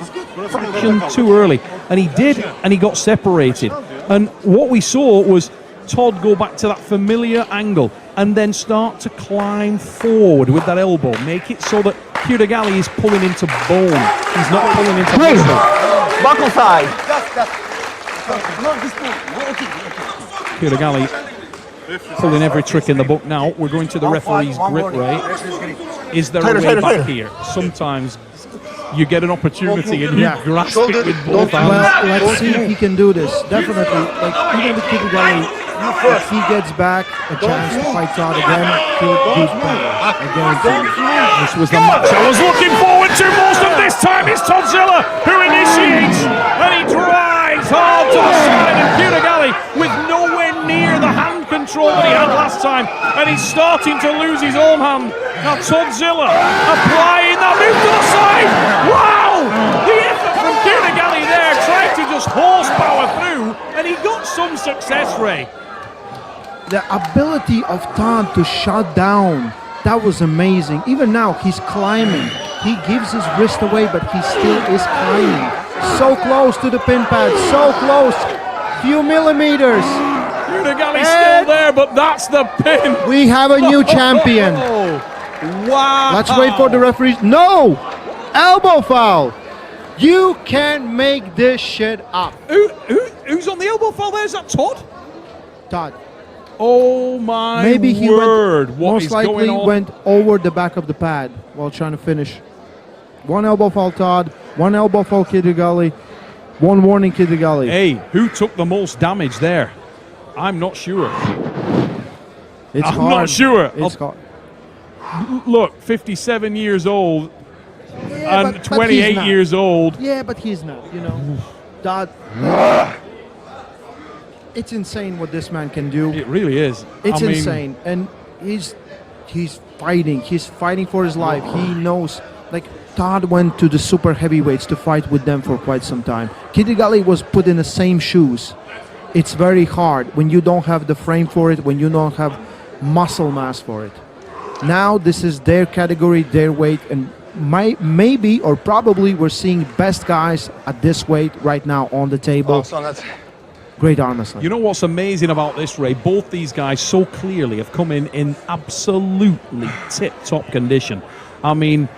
fraction too early. And he did, and he got separated. And what we saw was Todd go back to that familiar angle and then start to climb forward with that elbow. Make it so that Kirigali is pulling into bone. He's not pulling into muscle. Buckle side. Kirigali pulling every trick in the book. Now we're going to the referee's grip, Ray. Is there a way back here? Sometimes you get an opportunity and you grasp it with both hands. Well, let's see if he can do this. Definitely. Like, even with Kidrigali, if he gets back a chance to fight Todd again, he'll do better. I guarantee you. This was the match I was looking forward to most of this time. It's Toddzilla who initiates, and he drives hard to the side, and Kirigali with nowhere near the hand control that he had last time, and he's starting to lose his own hand. Now Toddzilla applying that move to the side. Wow! The effort from Kirigali there, trying to just horsepower through, and he got some success, Ray. the ability of Todd to shut down, that was amazing. Even now, he's climbing. He gives his wrist away, but he still is climbing. So close to the pin pad, so close. Few millimeters. Kurdigali's still there, but that's the pin. We have a new champion. Wow. Let's wait for the referee. No! Elbow foul. You can't make this shit up. Who's on the elbow foul there? Is that Todd? Todd. Oh my Maybe he word. went, What most is likely going on? went over the back of the pad while trying to finish. One elbow foul Todd, one elbow foul Kurdigali, one warning Kurdigali. Hey, who took the most damage there? I'm not sure. It's I'm hard. not sure. It's hard. Look, 57 years old Yeah, and but 28 he's not. years old. Yeah, but he's not, you know. Todd. It's insane what this man can do. It really is. It's I mean, insane, and he's fighting. He's fighting for his life. He knows. Like Todd went to the super heavyweights to fight with them for quite some time. Kurdigali was put in the same shoes. It's very hard when you don't have the frame for it, when you don't have muscle mass for it. Now this is their category, their weight, and maybe or probably we're seeing best guys at this weight right now on the table. Great arm wrestling. You know what's amazing about this, Ray? Both these guys so clearly have come in absolutely tip-top condition. I mean,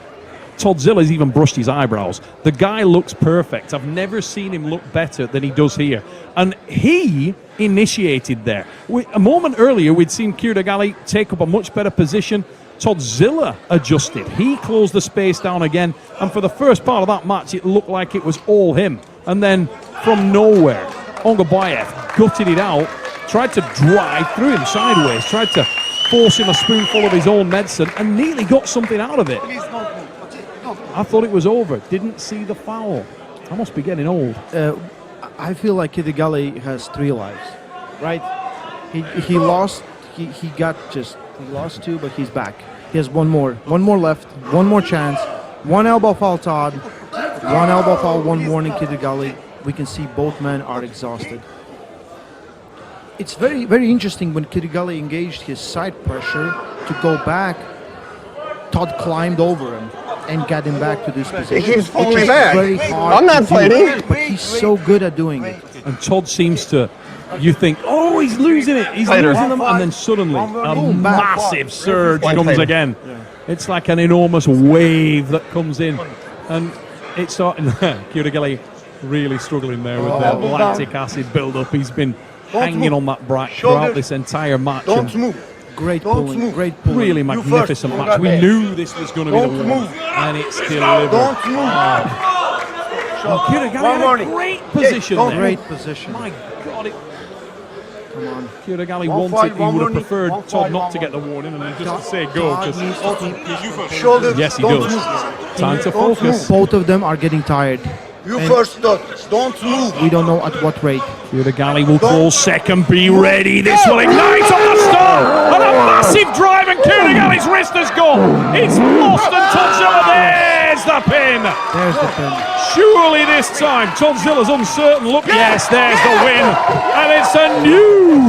Toddzilla's even brushed his eyebrows. The guy looks perfect. I've never seen him look better than he does here. And he initiated there. A moment earlier, we'd seen Kurdigali take up a much better position. Toddzilla adjusted. He closed the space down again. And for the first part of that match, it looked like it was all him. And then from nowhere, Ongabayev gutted it out, tried to drive through him sideways, tried to force him a spoonful of his own medicine, and nearly got something out of it. I thought it was over. Didn't see the foul. I must be getting old. I feel like Kurdigali has 3 lives, right? He lost. He lost 2, but he's back. He has one more left, one more chance. One elbow foul Todd, one elbow foul, one warning Kurdigali. We can see both men are exhausted. It's very, very interesting when Kurdigali engaged his side pressure to go back. Todd climbed over him and got him back to this position. He's which falling is back. very hard I'm not to do, fighting. but he's so good at doing it. And Todd seems to, you think, oh, he's losing it. He's losing them. And then suddenly, a massive surge comes again. It's like an enormous wave that comes in. And it's starting, Kurdigali really struggling there with the lactic acid build-up. He's been hanging on that bracket throughout this entire match. Don't move. Great pulling, great pulling. Really magnificent match. We knew this was going to be the one, and it's delivered. Don't move. Kurdigali in a great position there. Great position. My God, Come on. Kurdigali One wanted, fight, he one would have warning. preferred One Todd fight, not one to get the warning and then just to say go. Todd Just, needs to keep his control. Shoulders. yes, he don't does. Move. Time to Don't focus. Both of them are getting tired. You first, Todd. Don't move. We don't know at what rate. Kurdigali will call second. Be ready. This will ignite on the start. And a massive drive, and Kurdigali's wrist has gone. It's lost, and Toddzilla, there's the pin. There's the pin. Surely this time, Todzilla's uncertain look. Yes, there's the win. And it's a new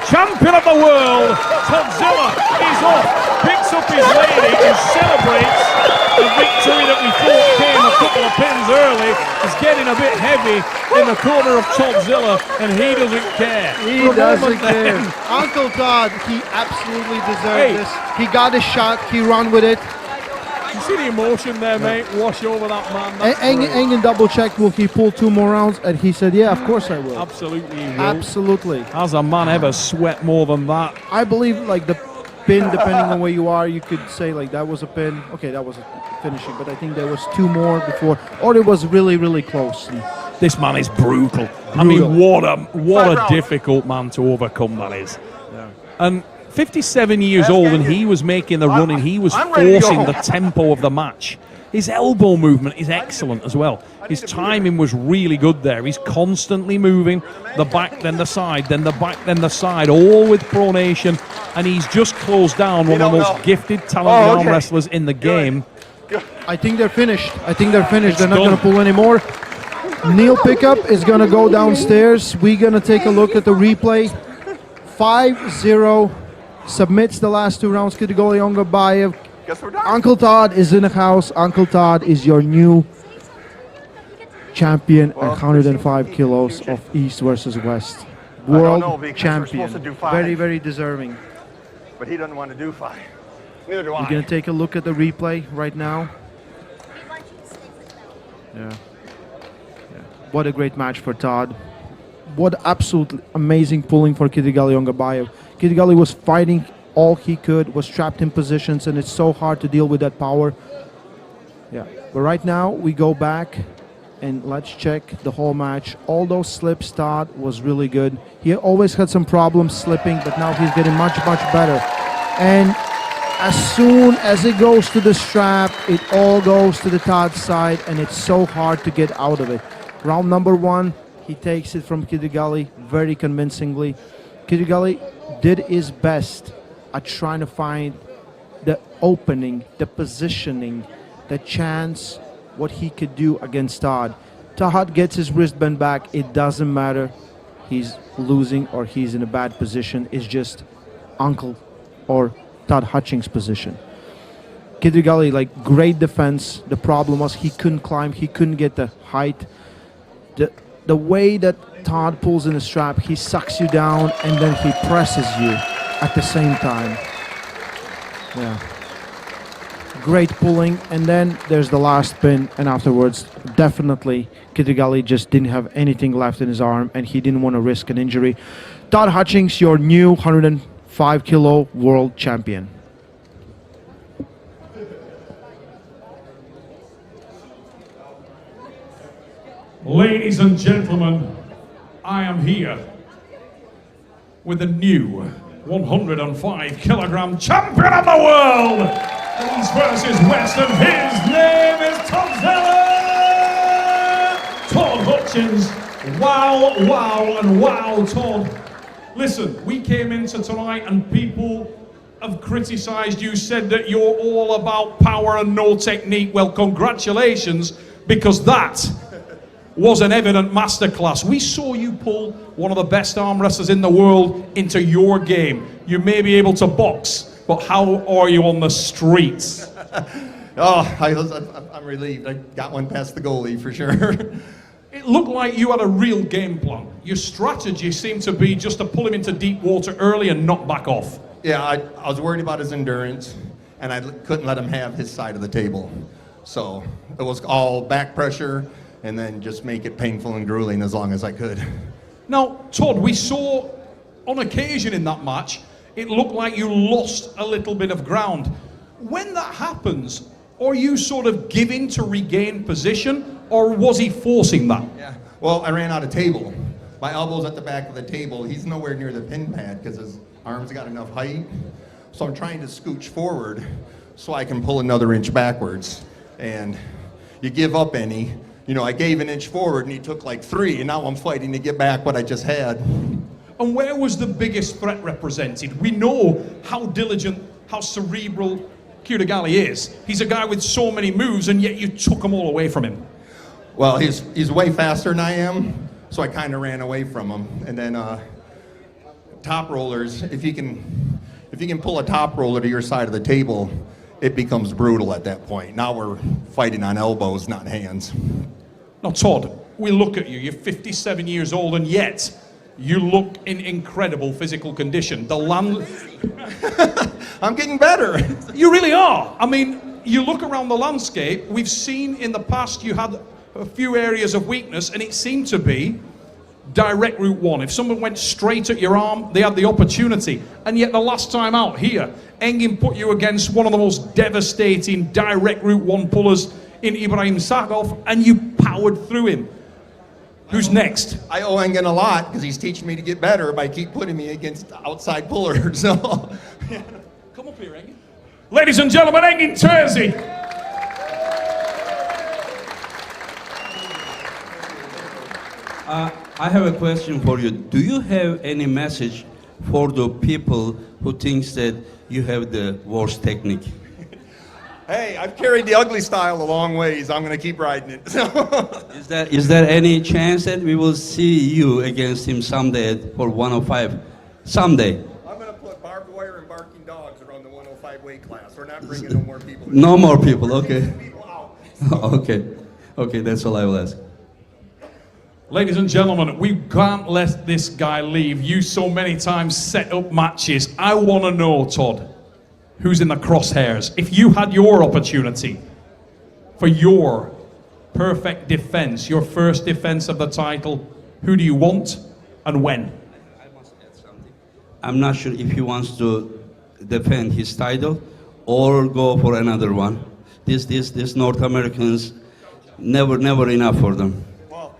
champion of the world. Toddzilla is off, picks up his lady and celebrates the victory that we thought came a couple of pins early. Is getting a bit heavy in the corner of Toddzilla, and he doesn't care. He For a doesn't moment care. then, Uncle Todd, he absolutely deserved Hey. this. He got a shot. He ran with it. You see the emotion there, mate? Wash over that man. That's great. Engen double checked. Will he pull 2 more rounds? And he said, "Yeah, of course I will." Absolutely, he will. Absolutely. Has a man ever sweat more than that? I believe like the pin, depending on where you are, you could say like that was a pin. Okay, that was a finishing, but I think there was 2 more before, or it was really, really close. This man is brutal. I mean, what a difficult man to overcome that is. And 57 years old, and he was making the run, and he was I'm ready to go forcing the home. tempo of the match. His elbow movement is excellent as well. His timing was really good there. He's constantly moving the back, then the side, then the back, then the side, all with pronation. And he's just closed down one of the most gifted, talented arm wrestlers in the game. I think they're finished. They're It's not going done. to pull anymore. Neil Pickup is going to go downstairs. We're going to take a look at the replay 5-0. Submits the last 2 rounds. Kirigali Ongabayev. Guess we're done. Uncle Todd is in the house. Uncle Todd is your new champion at 105 kilos of East versus West. don't World know, because we're champion. supposed to do 5. Very, very deserving. But he doesn't want to do 5. Neither do We're I. going to take a look at the replay right now. Yeah. What a great match for Todd. What absolutely amazing pulling for Kirigali Ongabayev. Kirigali was fighting all he could, was trapped in positions, and it's so hard to deal with that power. Yeah. But right now, we go back and let's check the whole match. All those slips, Todd was really good. He always had some problems slipping, but now he's getting much, much better. And as soon as it goes to the strap, it all goes to the Todd side, and it's so hard to get out of it. Round number 1, he takes it from Kirigali very convincingly. Kirigali did his best at trying to find the opening, the positioning, the chance, what he could do against Todd. Todd gets his wristband back. It doesn't matter. He's losing or he's in a bad position. It's just Uncle or Todd Hutchings' position. Kirigali, like, great defense. The problem was he couldn't climb. He couldn't get the height. The way that Todd pulls in the strap, he sucks you down and then he presses you at the same time. Yeah. Great pulling, and then there's the last pin, and afterwards, definitely, Kirigali just didn't have anything left in his arm, and he didn't want to risk an injury. Todd Hutchings, your new 105 kilo world champion. Ladies and gentlemen, I am here with the new 105 kilogram champion of the world, East versus West, and his name is Todzilla Todd Hutchings. Wow, wow, and wow, Todd. Listen, we came into tonight and people have criticized you, said that you're all about power and no technique. Well, congratulations, because that was an evident masterclass. We saw you pull one of the best arm wrestlers in the world into your game. You may be able to box, but how are you on the streets? I'm relieved. I got one past the goalie for sure. It looked like you had a real game plan. Your strategy seemed to be just to pull him into deep water early and not back off. Yeah, I was worried about his endurance, and I couldn't let him have his side of the table. So it was all back pressure, and then just make it painful and grueling as long as I could. Now, Todd, we saw on occasion in that match, it looked like you lost a little bit of ground. When that happens, are you sort of giving to regain position, or was he forcing that? Yeah. Well, I ran out of table. My elbow's at the back of the table. He's nowhere near the pin pad because his arms got enough height. So I'm trying to scooch forward so I can pull another inch backwards. And you give up any. You know, I gave an inch forward and he took like 3, and now I'm fighting to get back what I just had. And where was the biggest threat represented? We know how diligent, how cerebral Kirigali is. He's a guy with so many moves, and yet you took them all away from him. Well, he's way faster than I am, so I kind of ran away from him. And then top rollers, if you can pull a top roller to your side of the table, it becomes brutal at that point. Now we're fighting on elbows, not hands. Now, Todd, we look at you. You're 57 years old, and yet you look in incredible physical condition. I'm getting better. You really are. I mean, you look around the landscape. We've seen in the past you had a few areas of weakness, and it seemed to be direct route 1. If someone went straight at your arm, they had the opportunity. And yet the last time out here, Engin put you against one of the most devastating direct route 1 pullers in Ibrahim Sagov, and you powered through him. Who's next? I owe Engin a lot because he's teaching me to get better by keep putting me against outside pullers. So, Come up here, Engin. Ladies and gentlemen, Engin Terzi. I have a question for you. Do you have any message for the people who thinks that you have the worst technique? hey, I've carried the ugly style a long ways. I'm going to keep riding it. Is there any chance that we will see you against him someday for 105? Someday. I'm going to put barbed wire and barking dogs around the 105 weight class. We're not bringing no more people. No more people, okay. People out. Okay. Okay, that's all I will ask. Ladies and gentlemen, we can't let this guy leave. You so many times set up matches. I want to know, Todd, who's in the crosshairs. If you had your opportunity for your perfect defense, your first defense of the title, who do you want and when? I'm not sure if he wants to defend his title or go for another one. This North Americans, never enough for them. Well,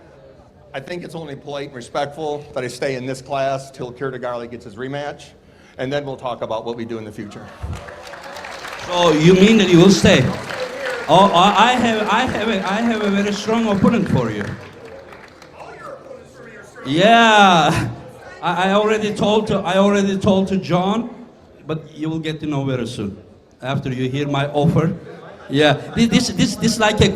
I think it's only polite and respectful that I stay in this class till Kirtigarli gets his rematch, and then we'll talk about what we do in the future. So you mean that you will stay? Oh, I have a very strong opponent for you. Yeah, I already told to John, but you will get to know very soon after you hear my offer. Yeah, this like a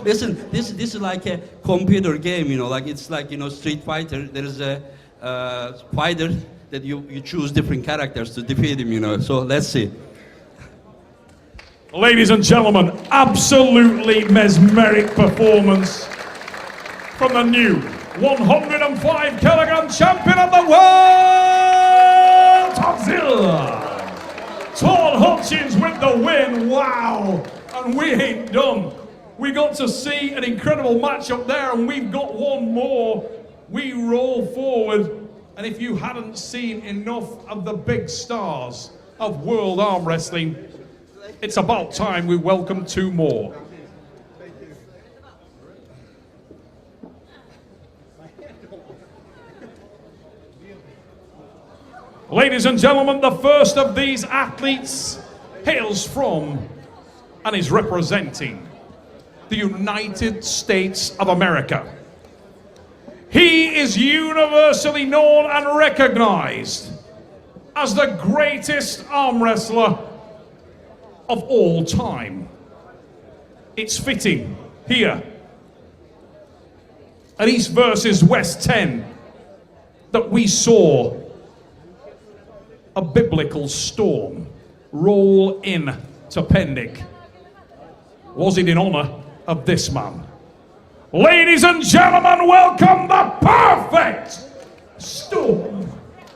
listen. This is like a computer game, you know. Like it's like, you know, Street Fighter. There is a fighter that you choose different characters to defeat him, you know. So let's see. Ladies and gentlemen, absolutely mesmeric performance from the new 105 kilogram champion of the world, Todzilla. Todd Hutchins with the win. Wow. And we ain't done. We got to see an incredible match up there, and we've got one more. We roll forward, and if you hadn't seen enough of the big stars of world arm wrestling, it's about time we welcome two more. Ladies and gentlemen, the first of these athletes hails from and is representing the United States of America. He is universally known and recognized as the greatest arm wrestler of all time. It's fitting here at East versus West 10 that we saw a biblical storm roll in to Pendik. Was it in honor of this man? Ladies and gentlemen, welcome the perfect storm,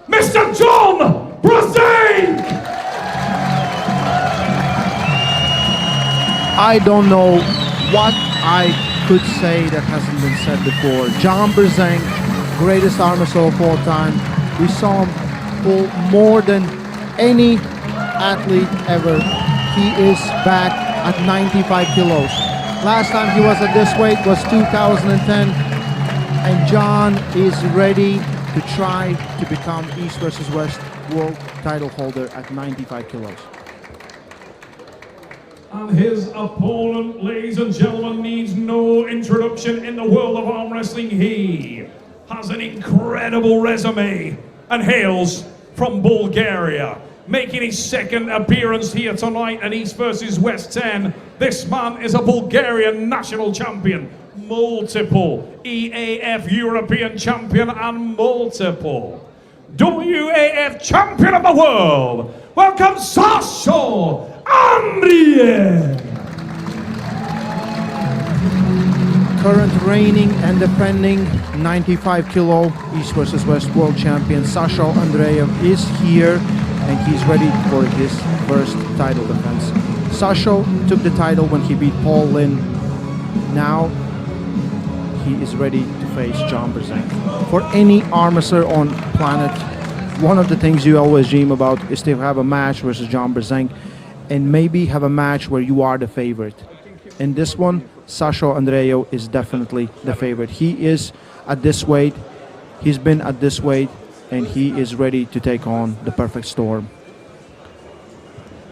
Mr. John Brzenk! I don't know what I could say that hasn't been said before. John Brzenk, greatest arm wrestler of all time. We saw him pull more than any athlete ever. He is back at 95 kilos. Last time he was at this weight was 2010, and John is ready to try to become East versus West world title holder at 95 kilos. And his opponent, ladies and gentlemen, needs no introduction in the world of arm wrestling. He has an incredible resume and hails from Bulgaria. Making his second appearance here tonight at East versus West 10. This man is a Bulgarian national champion, multiple EAF European champion, and multiple WAF champion of the world. Welcome, Sasha Andriev. Current reigning and defending 95 kilo East versus West world champion Sasha Andreev is here, and he's ready for his first title defense. Sasha took the title when he beat Paul Lynn. Now he is ready to face John Brzenk. For any arm wrestler on planet, one of the things you always dream about is to have a match versus John Brzenk, and maybe have a match where you are the favorite. In this one, Sasha Andreev is definitely the favorite. He is at this weight, he's been at this weight, and he is ready to take on the perfect storm.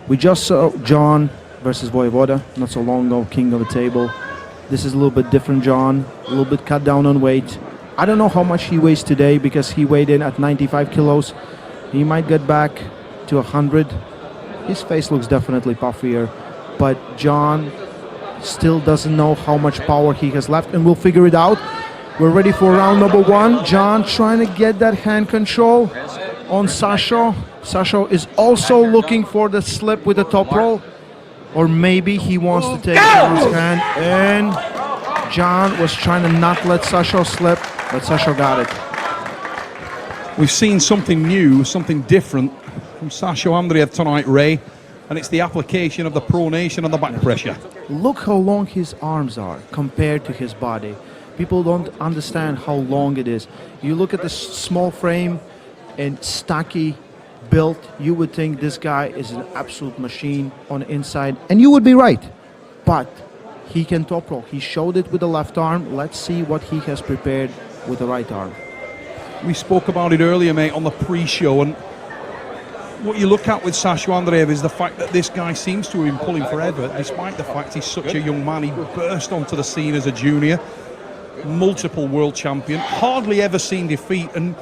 We just saw John versus Voivoda not so long ago, king of the table. This is a little bit different John, a little bit cut down on weight. I don't know how much he weighs today because he weighed in at 95 kilos. He might get back to 100. His face looks definitely puffier, but John still doesn't know how much power he has left, and we'll figure it out. We're ready for round number one. John trying to get that hand control. on Sasho. Sasho is also looking for the slip with the top roll. Or maybe he wants to take John's hand. And John was trying to not let Sasho slip, but Sasho got it. We've seen something new, something different from Sasho Andreev tonight, Ray, and it's the application of the pronation and the back pressure. Look how long his arms are compared to his body. People don't understand how long it is. You look at the small frame and stocky built, you would think this guy is an absolute machine on the inside, and you would be right. But he can top roll. He showed it with the left arm. Let's see what he has prepared with the right arm. We spoke about it earlier, mate, on the pre-show, and what you look at with Sasho Andreev is the fact that this guy seems to have been pulling forever, despite the fact he's such a young man. He burst onto the scene as a junior, multiple world champion, hardly ever seen defeat, and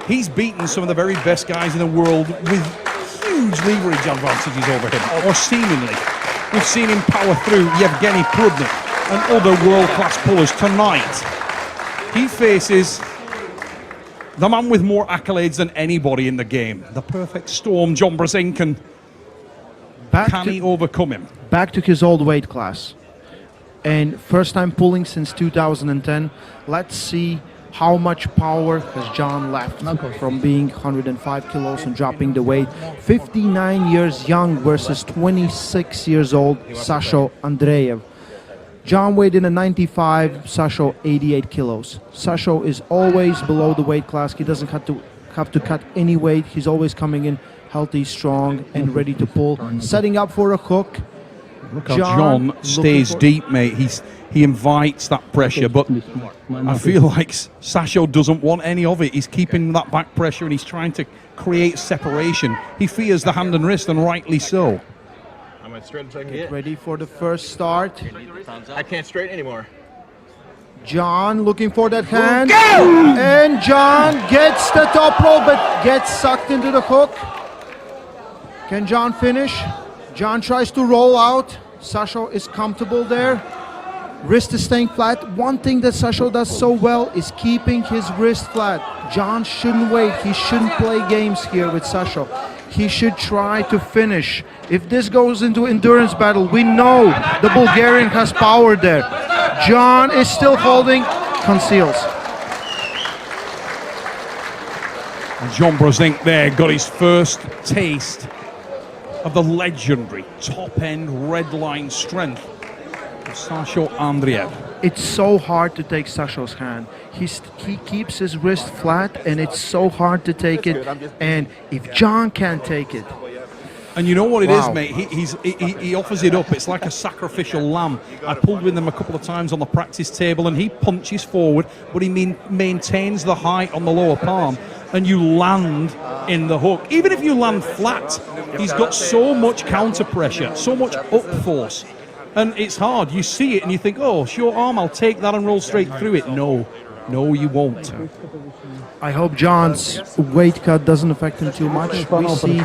he's beaten some of the very best guys in the world with huge leverage advantages over him, or seemingly. We've seen him power through Yevgeny Prudnik and other world-class pullers. Tonight, he faces the man with more accolades than anybody in the game. The perfect storm, John Brzenkin. Can he overcome him? Back to his old weight class. And first time pulling since 2010. Let's see how much power has John left from being 105 kilos and dropping the weight. 59 years young versus 26 years old Sasho Andreev. John weighed in at 95, Sasho 88 kilos. Sasho is always below the weight class. He doesn't have to cut any weight. He's always coming in healthy, strong, and ready to pull. Setting up for a hook. Look how John stays deep, mate. He invites that pressure, but I feel like Sasho doesn't want any of it. He's keeping that back pressure and he's trying to create separation. He fears the hand and wrist, and rightly so. I'm as straight as I can Get get. ready for the first start. I can't straighten anymore. John looking for that hand. And John gets the top roll, but gets sucked into the hook. Can John finish? John tries to roll out. Sasho is comfortable there. Wrist is staying flat. One thing that Sasho does so well is keeping his wrist flat. John shouldn't wait. He shouldn't play games here with Sasho. He should try to finish. If this goes into endurance battle, we know the Bulgarian has power there. John is still holding, conceals. And John Brzenk there got his first taste of the legendary top-end red line strength of Sasho Andreev. It's so hard to take Sasho's hand. He keeps his wrist flat, and it's so hard to take it. And if John can't take it, and you know what it is, Wow. mate? He offers it up. It's like a sacrificial lamb. I pulled with him a couple of times on the practice table, and he punches forward, but he maintains the height on the lower palm, and you land in the hook. Even if you land flat, he's got so much counter pressure, so much up force, and it's hard. You see it, and you think, oh, short arm, I'll take that and roll straight through it. No, you won't. I hope John's weight cut doesn't affect him too much. We see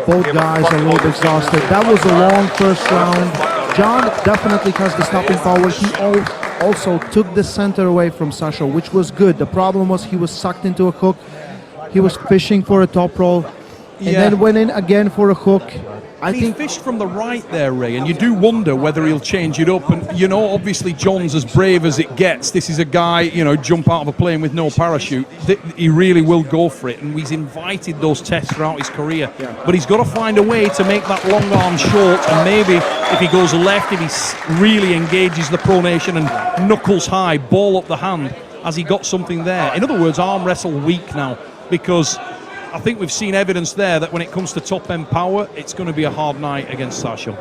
both guys are a little bit exhausted. That was a long first round. John definitely has the stopping power. He also took the center away from Sasho, which was good. The problem was he was sucked into a hook. He was fishing for a top roll, and then went in again for a hook. I He think fished from the right there, Ray, and you do wonder whether he'll change it up. And, you know, obviously John's as brave as it gets. This is a guy, you know, jump out of a plane with no parachute. He really will go for it, and he's invited those tests throughout his career. But he's got to find a way to make that long arm short, and maybe if he goes left, if he really engages the pronation and knuckles high, ball up the hand, has he got something there? In other words, arm wrestle weak now, because I think we've seen evidence there that when it comes to top-end power, it's going to be a hard night against Sasho.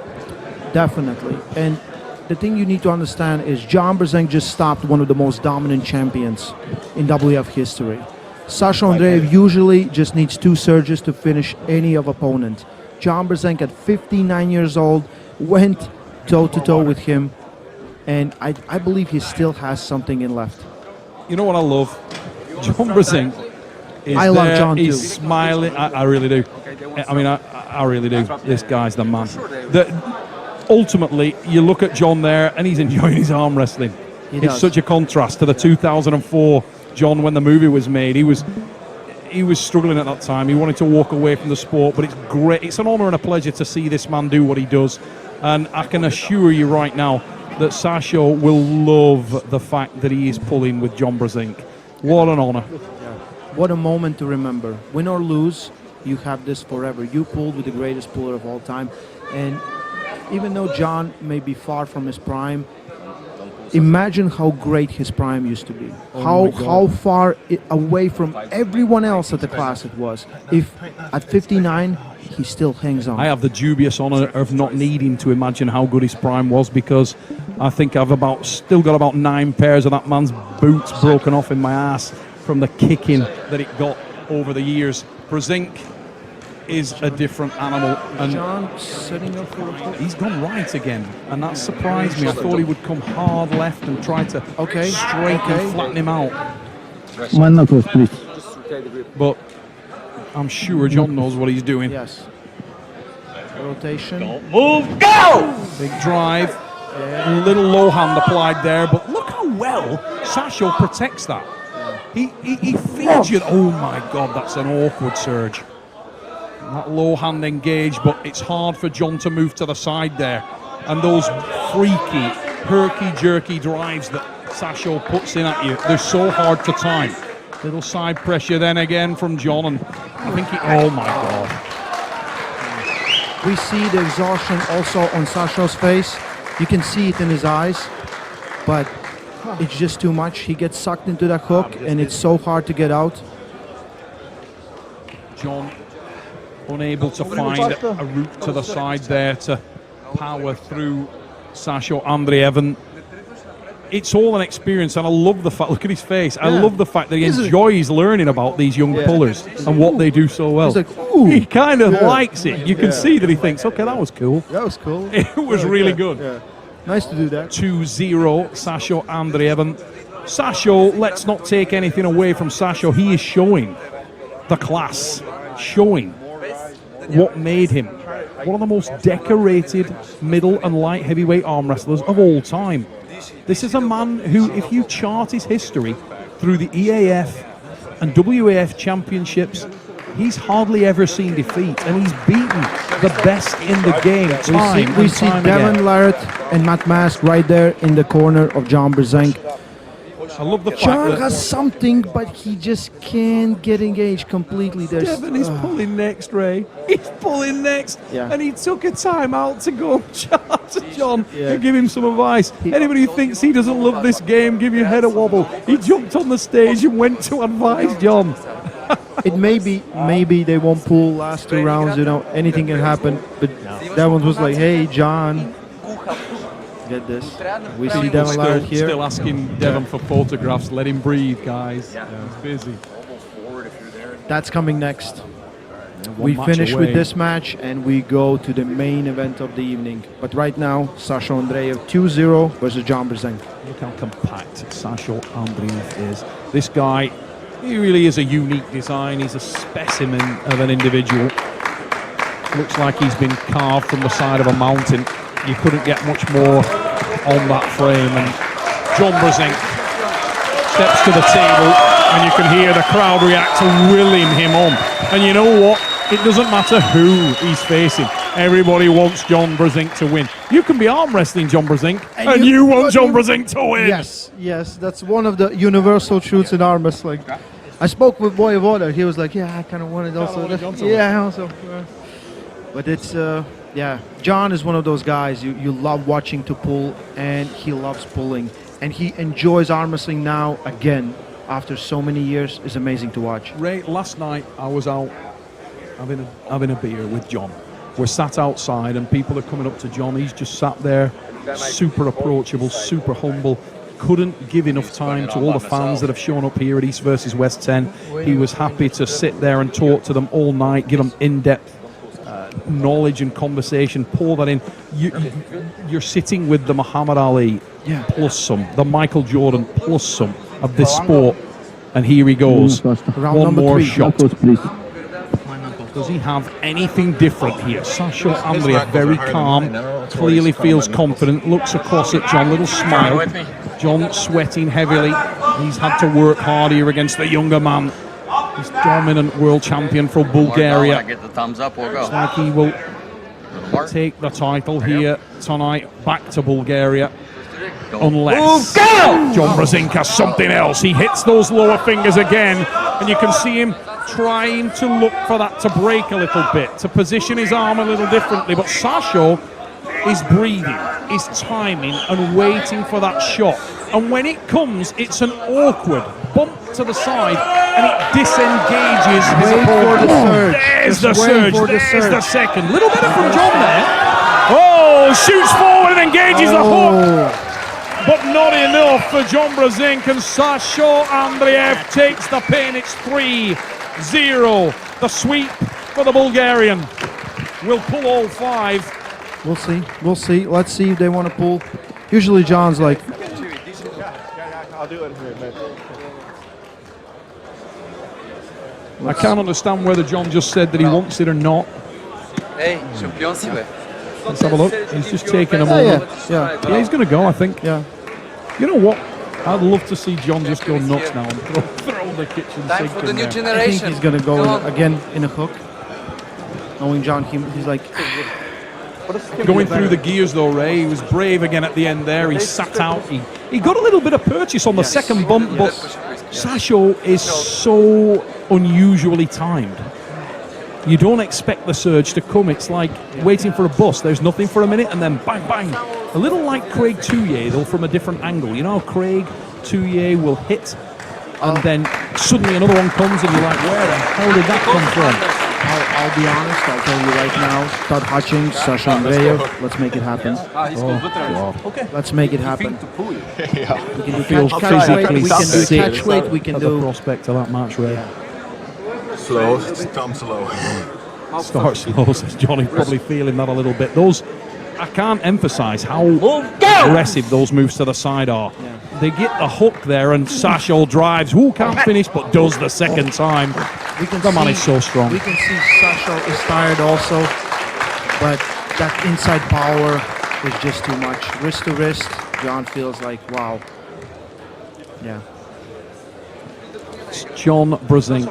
definitely. And the thing you need to understand is John Brzenk just stopped one of the most dominant champions in WF history. Sasho Andreev usually just needs 2 surges to finish any of opponent. John Brzenk at 59 years old went toe-to-toe with him, and I believe he still has something in left. You know what I love? John Brzenk is I love there, John he's too. smiling. I really do. I mean, I really do. This guy's the man. Ultimately, you look at John there, and he's enjoying his arm wrestling. He It's does. such a contrast to the 2004 John when the movie was made. He was he was struggling at that time. He wanted to walk away from the sport, but it's great. It's an honour and a pleasure to see this man do what he does. And I can assure you right now that Sasho will love the fact that he is pulling with John Brzenk. What an honour. What a moment to remember. Win or lose, you have this forever. You pulled with the greatest puller of all time. And even though John may be far from his prime, imagine how great his prime used to be. How far away from everyone else at the class it was. If at 59, he still hangs on. I have the dubious honour of not needing to imagine how good his prime was, because I think I've still got about 9 pairs of that man's boots broken off in my ass from the kicking that it got over the years. Brzenk is a different animal, and John setting up for a pull. he's gone right again, and that surprised me. I thought he would come hard left and try to straighten and flatten him out. One knuckles, please. But I'm sure John knows what he's doing. Yes. Rotation. Big drive, little low hand applied there, but look how well Sasho protects that. He feeds you. Oh my God, that's an awkward surge. That low hand engaged, but it's hard for John to move to the side there. And those freaky, herky-jerky drives that Sasho puts in at you, they're so hard to time. Little side pressure then again from John, and I think oh my God. We see the exhaustion also on Sasho's face. You can see it in his eyes, but it's just too much. He gets sucked into that hook, and it's so hard to get out. John unable to find a route to the side there to power through Sasho Andreev. It's all an experience, and I love the fact, look at his face, I love the fact that he enjoys learning about these young pullers and what they do so well. He's like, ooh. He kind of likes it. You can see that he thinks, okay, that was cool. That was cool. It was really good. Yeah. Nice to do that. 2-0, Sasho Andreev. Sasho, let's not take anything away from Sasho. He is showing the class, showing what made him one of the most decorated middle and light heavyweight arm wrestlers of all time. This is a man who, if you chart his history through the EAF and WAF championships, he's hardly ever seen defeat, and he's beaten the best in the game time We see Devon Larratt and Matt Mask right there in the corner of John Brzenk. I love the fact John that has something, but he just can't get engaged completely. Devon is pulling next, Ray. He's pulling next. Yeah. And he took a time out to go chat to John and give him some advice. Anybody who thinks he doesn't love this game, give your head a wobble. He jumped on the stage and went to advise John. It may be, maybe they won't pull last 2 rounds, you know, anything can happen. But Devon was like, hey, John, get this. We see Devon Larratt here. Still asking Devon for photographs. Let him breathe, guys. He's busy. That's coming next. One We match finish away. with this match and we go to the main event of the evening. But right now, Sasho Andreev 2-0 versus John Brzenk. Look how compact Sasho Andreev is. This guy, he really is a unique design. He's a specimen of an individual. Looks like he's been carved from the side of a mountain. You couldn't get much more on that frame. And John Brzenk steps to the table, and you can hear the crowd react to willing him on. And you know what? It doesn't matter who he's facing. Everybody wants John Brzenk to win. You can be arm wrestling John Brzenk, and you want John Brzenk to win. Yes, that's one of the universal truths in arm wrestling. I spoke with Voivoda. He was like, yeah, I kind of wanted also. But it's, John is one of those guys you love watching to pull, and he loves pulling. And he enjoys arm wrestling now again after so many years. It's amazing to watch. Ray, last night I was out having a beer with John. We're sat outside and people are coming up to John. He's just sat there, super approachable, super humble. Couldn't give enough time to all the fans that have shown up here at East versus West 10. He was happy to sit there and talk to them all night, give them in-depth knowledge and conversation, pour that in. You're sitting with the Muhammad Ali plus some, the Michael Jordan plus some of this sport, and here he goes. Round One number more 3. shot. Knuckles, please. Does he have anything different here? Sasho Andreev, very calm, clearly feels confident, looks across at John, little smile. John sweating heavily. He's had to work hard here against the younger man. This dominant world champion from When I Bulgaria. get the thumbs up, we'll go. Looks like he will take the title here tonight back to Bulgaria. Unless John Brzenk has something else. He hits those lower fingers again, and you can see him trying to look for that to break a little bit, to position his arm a little differently. But Sasho is breathing, is timing, and waiting for that shot. And when it comes, it's an awkward bump to the side, and it disengages his Wait opponent. for the surge. There's Just the wait surge. for the There's the surge. second. Little better from John there. Oh, shoots forward and engages the hook. But not enough for John Brzenk, and Sasho Andreev takes the pin. It's 3-0. The sweep for the Bulgarian. Will pull all five. We'll see. We'll see. Let's see if they want to pull. Usually John's like, I'll do it here, man. I can't understand whether John just said that he wants it or not. Hey, champion si beh. Let's have a look. He's just taking a yeah, moment. yeah, Yeah, he's going to go, I think. yeah. You know what? I'd love to see John just go nuts now and throw the kitchen Time sink for the in new there. I think generation. he's gonna go Come on. again in a hook. Knowing John, he's like, Going through the gears though, Ray. He was brave again at the end there. He sat out. He got a little bit of purchase on the second bump, but Sasho is so unusually timed. You don't expect the surge to come. It's like waiting for a bus. There's nothing for a minute and then bang, bang. A little like Craig Touye, though, from a different angle. You know how Craig Touye will hit and then suddenly another one comes and you're like, where the hell did that come from? I'll be honest, I'll tell you right now, Todd Hutchings, Sasha Andreev, let's make it happen. Let's make it happen. We can do Feel catch weight, physically we can do sick catch weight, we can at the do... prospect of that match, Ray. Slow, come slow. Start slow, says Johnny, probably feeling that a little bit. Those, I can't emphasize how aggressive those moves to the side are. They get the hook there, and Sasho drives. Who can't finish, but does the second time. We can The man see- is so strong. We can see Sasha is tired also, but that inside power is just too much. Wrist to wrist, John feels like, wow. Yeah. John Brzenk,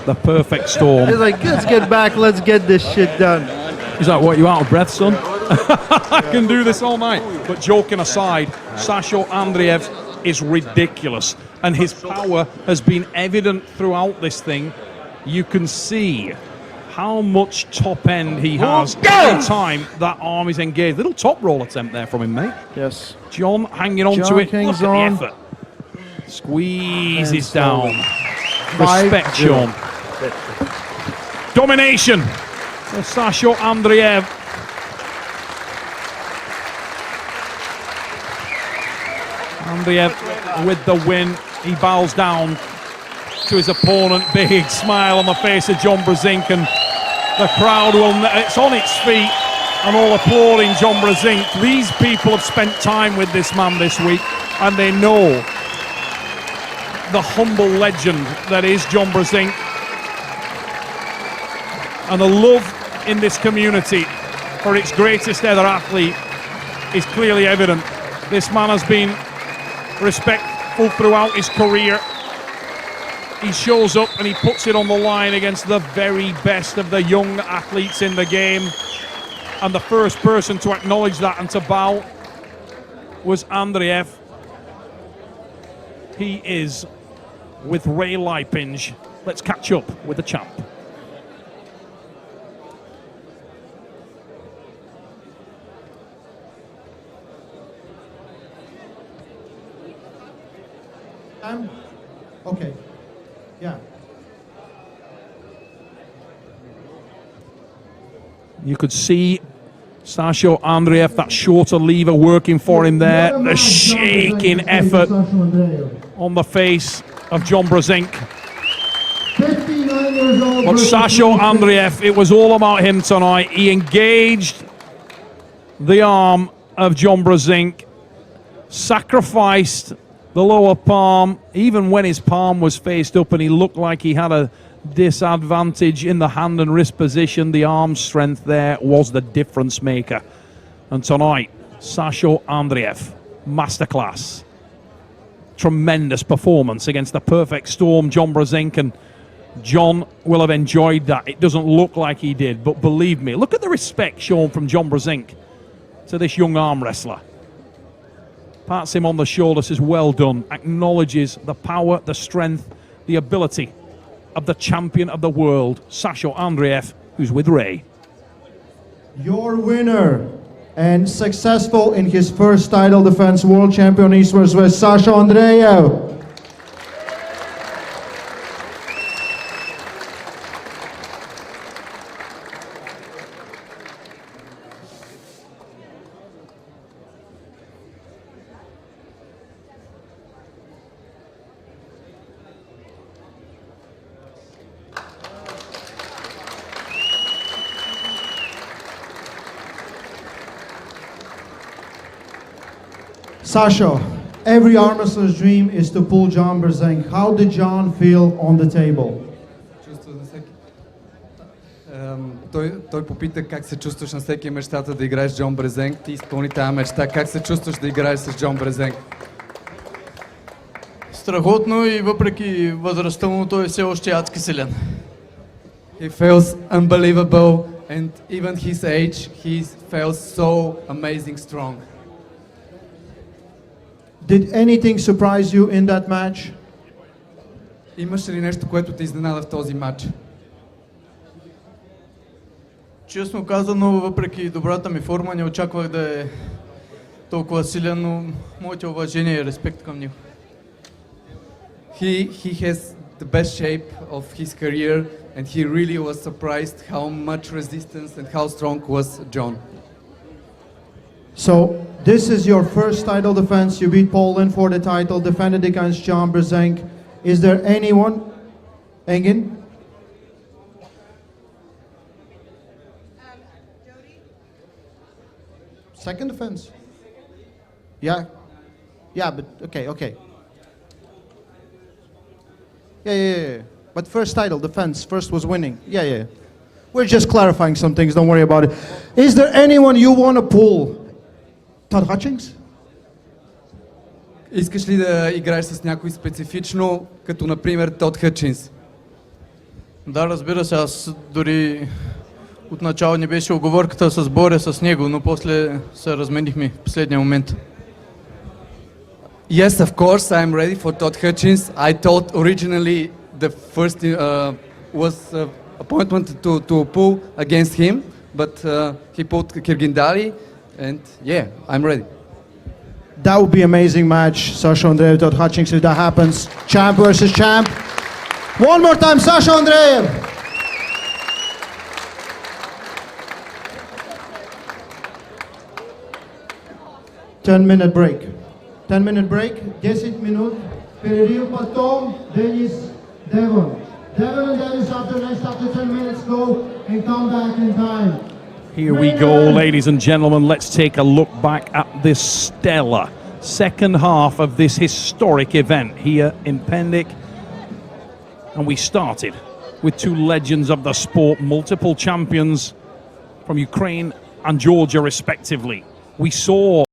the perfect storm. He's like, let's get back, let's get this shit done. He's like, what, you out of breath, son? I can do this all night. But joking aside, Sasho Andreev is ridiculous. And his power has been evident throughout this thing. You can see how much top end he has every time that arm is engaged. Little top roll attempt there from him, mate. Yes. John hanging on to John it. Look hangs at on. the effort. Squeezes And down. slowly. Respect, 5-0. John. Domination for Sasho Andreev. Andreev with the win. He bows down to his opponent. Big smile on the face of John Brzenk, and the crowd it's on its feet and all applauding John Brzenk. These people have spent time with this man this week, and they know the humble legend that is John Brzenk. And the love in this community for its greatest ever athlete is clearly evident. This man has been respectful throughout his career. He shows up and he puts it on the line against the very best of the young athletes in the game. And the first person to acknowledge that and to bow was Andreev. He is with Ray Lipinge. Let's catch up with the champ. Okay. Yeah. You could see Sasho Andreev, that shorter lever working for him there. The shaking effort on the face of John Brzenk. But Sasho Andreev, it was all about him tonight. He engaged the arm of John Brzenk, sacrificed the lower palm, even when his palm was faced up and he looked like he had a disadvantage in the hand and wrist position. The arm strength there was the difference maker. And tonight, Sasho Andreev, masterclass. Tremendous performance against the perfect storm, John Brzenk, and John will have enjoyed that. It doesn't look like he did, but believe me, look at the respect shown from John Brzenk to this young arm wrestler. Pats him on the shoulder, says well done, acknowledges the power, the strength, the ability of the champion of the world, Sasha Andreev, who's with Ray. Your winner and successful in his first title defense, world champion East-West Sasha Andreev. Sasha, every arm wrestler's dream is to pull John Brzenk. How did John feel on the table? Той попита как се чувстваш на всеки мечтата да играеш с Джон Брезенк. Ти изпълни тази мечта. Как се чувстваш да играеш с Джон Брезенк? Страхотно и въпреки възрастта му той е все още адски силен. He feels unbelievable and even his age, he feels so amazing strong. Did anything surprise you in that match? Имаше ли нещо, което те изненада в този матч? Честно казано, въпреки добрата ми форма, не очаквах да е толкова силен, но моите уважения и респект към него. He has the best shape of his career and he really was surprised how much resistance and how strong was John. So, this is your first title defense. You beat Paul Lynn for the title, defended against John Brzenk. Is there anyone, Engin? Second defense. Yeah. Yeah, but okay. Yeah. But first title defense, first was winning. Yeah. We're just clarifying some things, don't worry about it. Is there anyone you want to pull? Todd Hutchings? Искаш ли да играеш с някой специфично, като например Тод Хътчинс? Да, разбира се, аз дори отначало не беше уговорката с боря с него, но после се разменихме в последния момент. Yes, of course, I'm ready for Todd Hutchins. I thought originally the first was appointment to pull against him, but he pulled Kirgindali, and yeah, I'm ready. That would be an amazing match, Sasha Andreev, Todd Hutchings, if that happens. Champ versus champ. One more time, Sasha Andreev. Ten-minute break. 10-minute break. 10 minut. Перерив потом Dennis Devon. Devon and Dennis after 10 minutes go and come back in time. Here we go, ladies and gentlemen. Let's take a look back at this stellar second half of this historic event here in Pendik. And we started with two legends of the sport, multiple champions from Ukraine and Georgia, respectively. We saw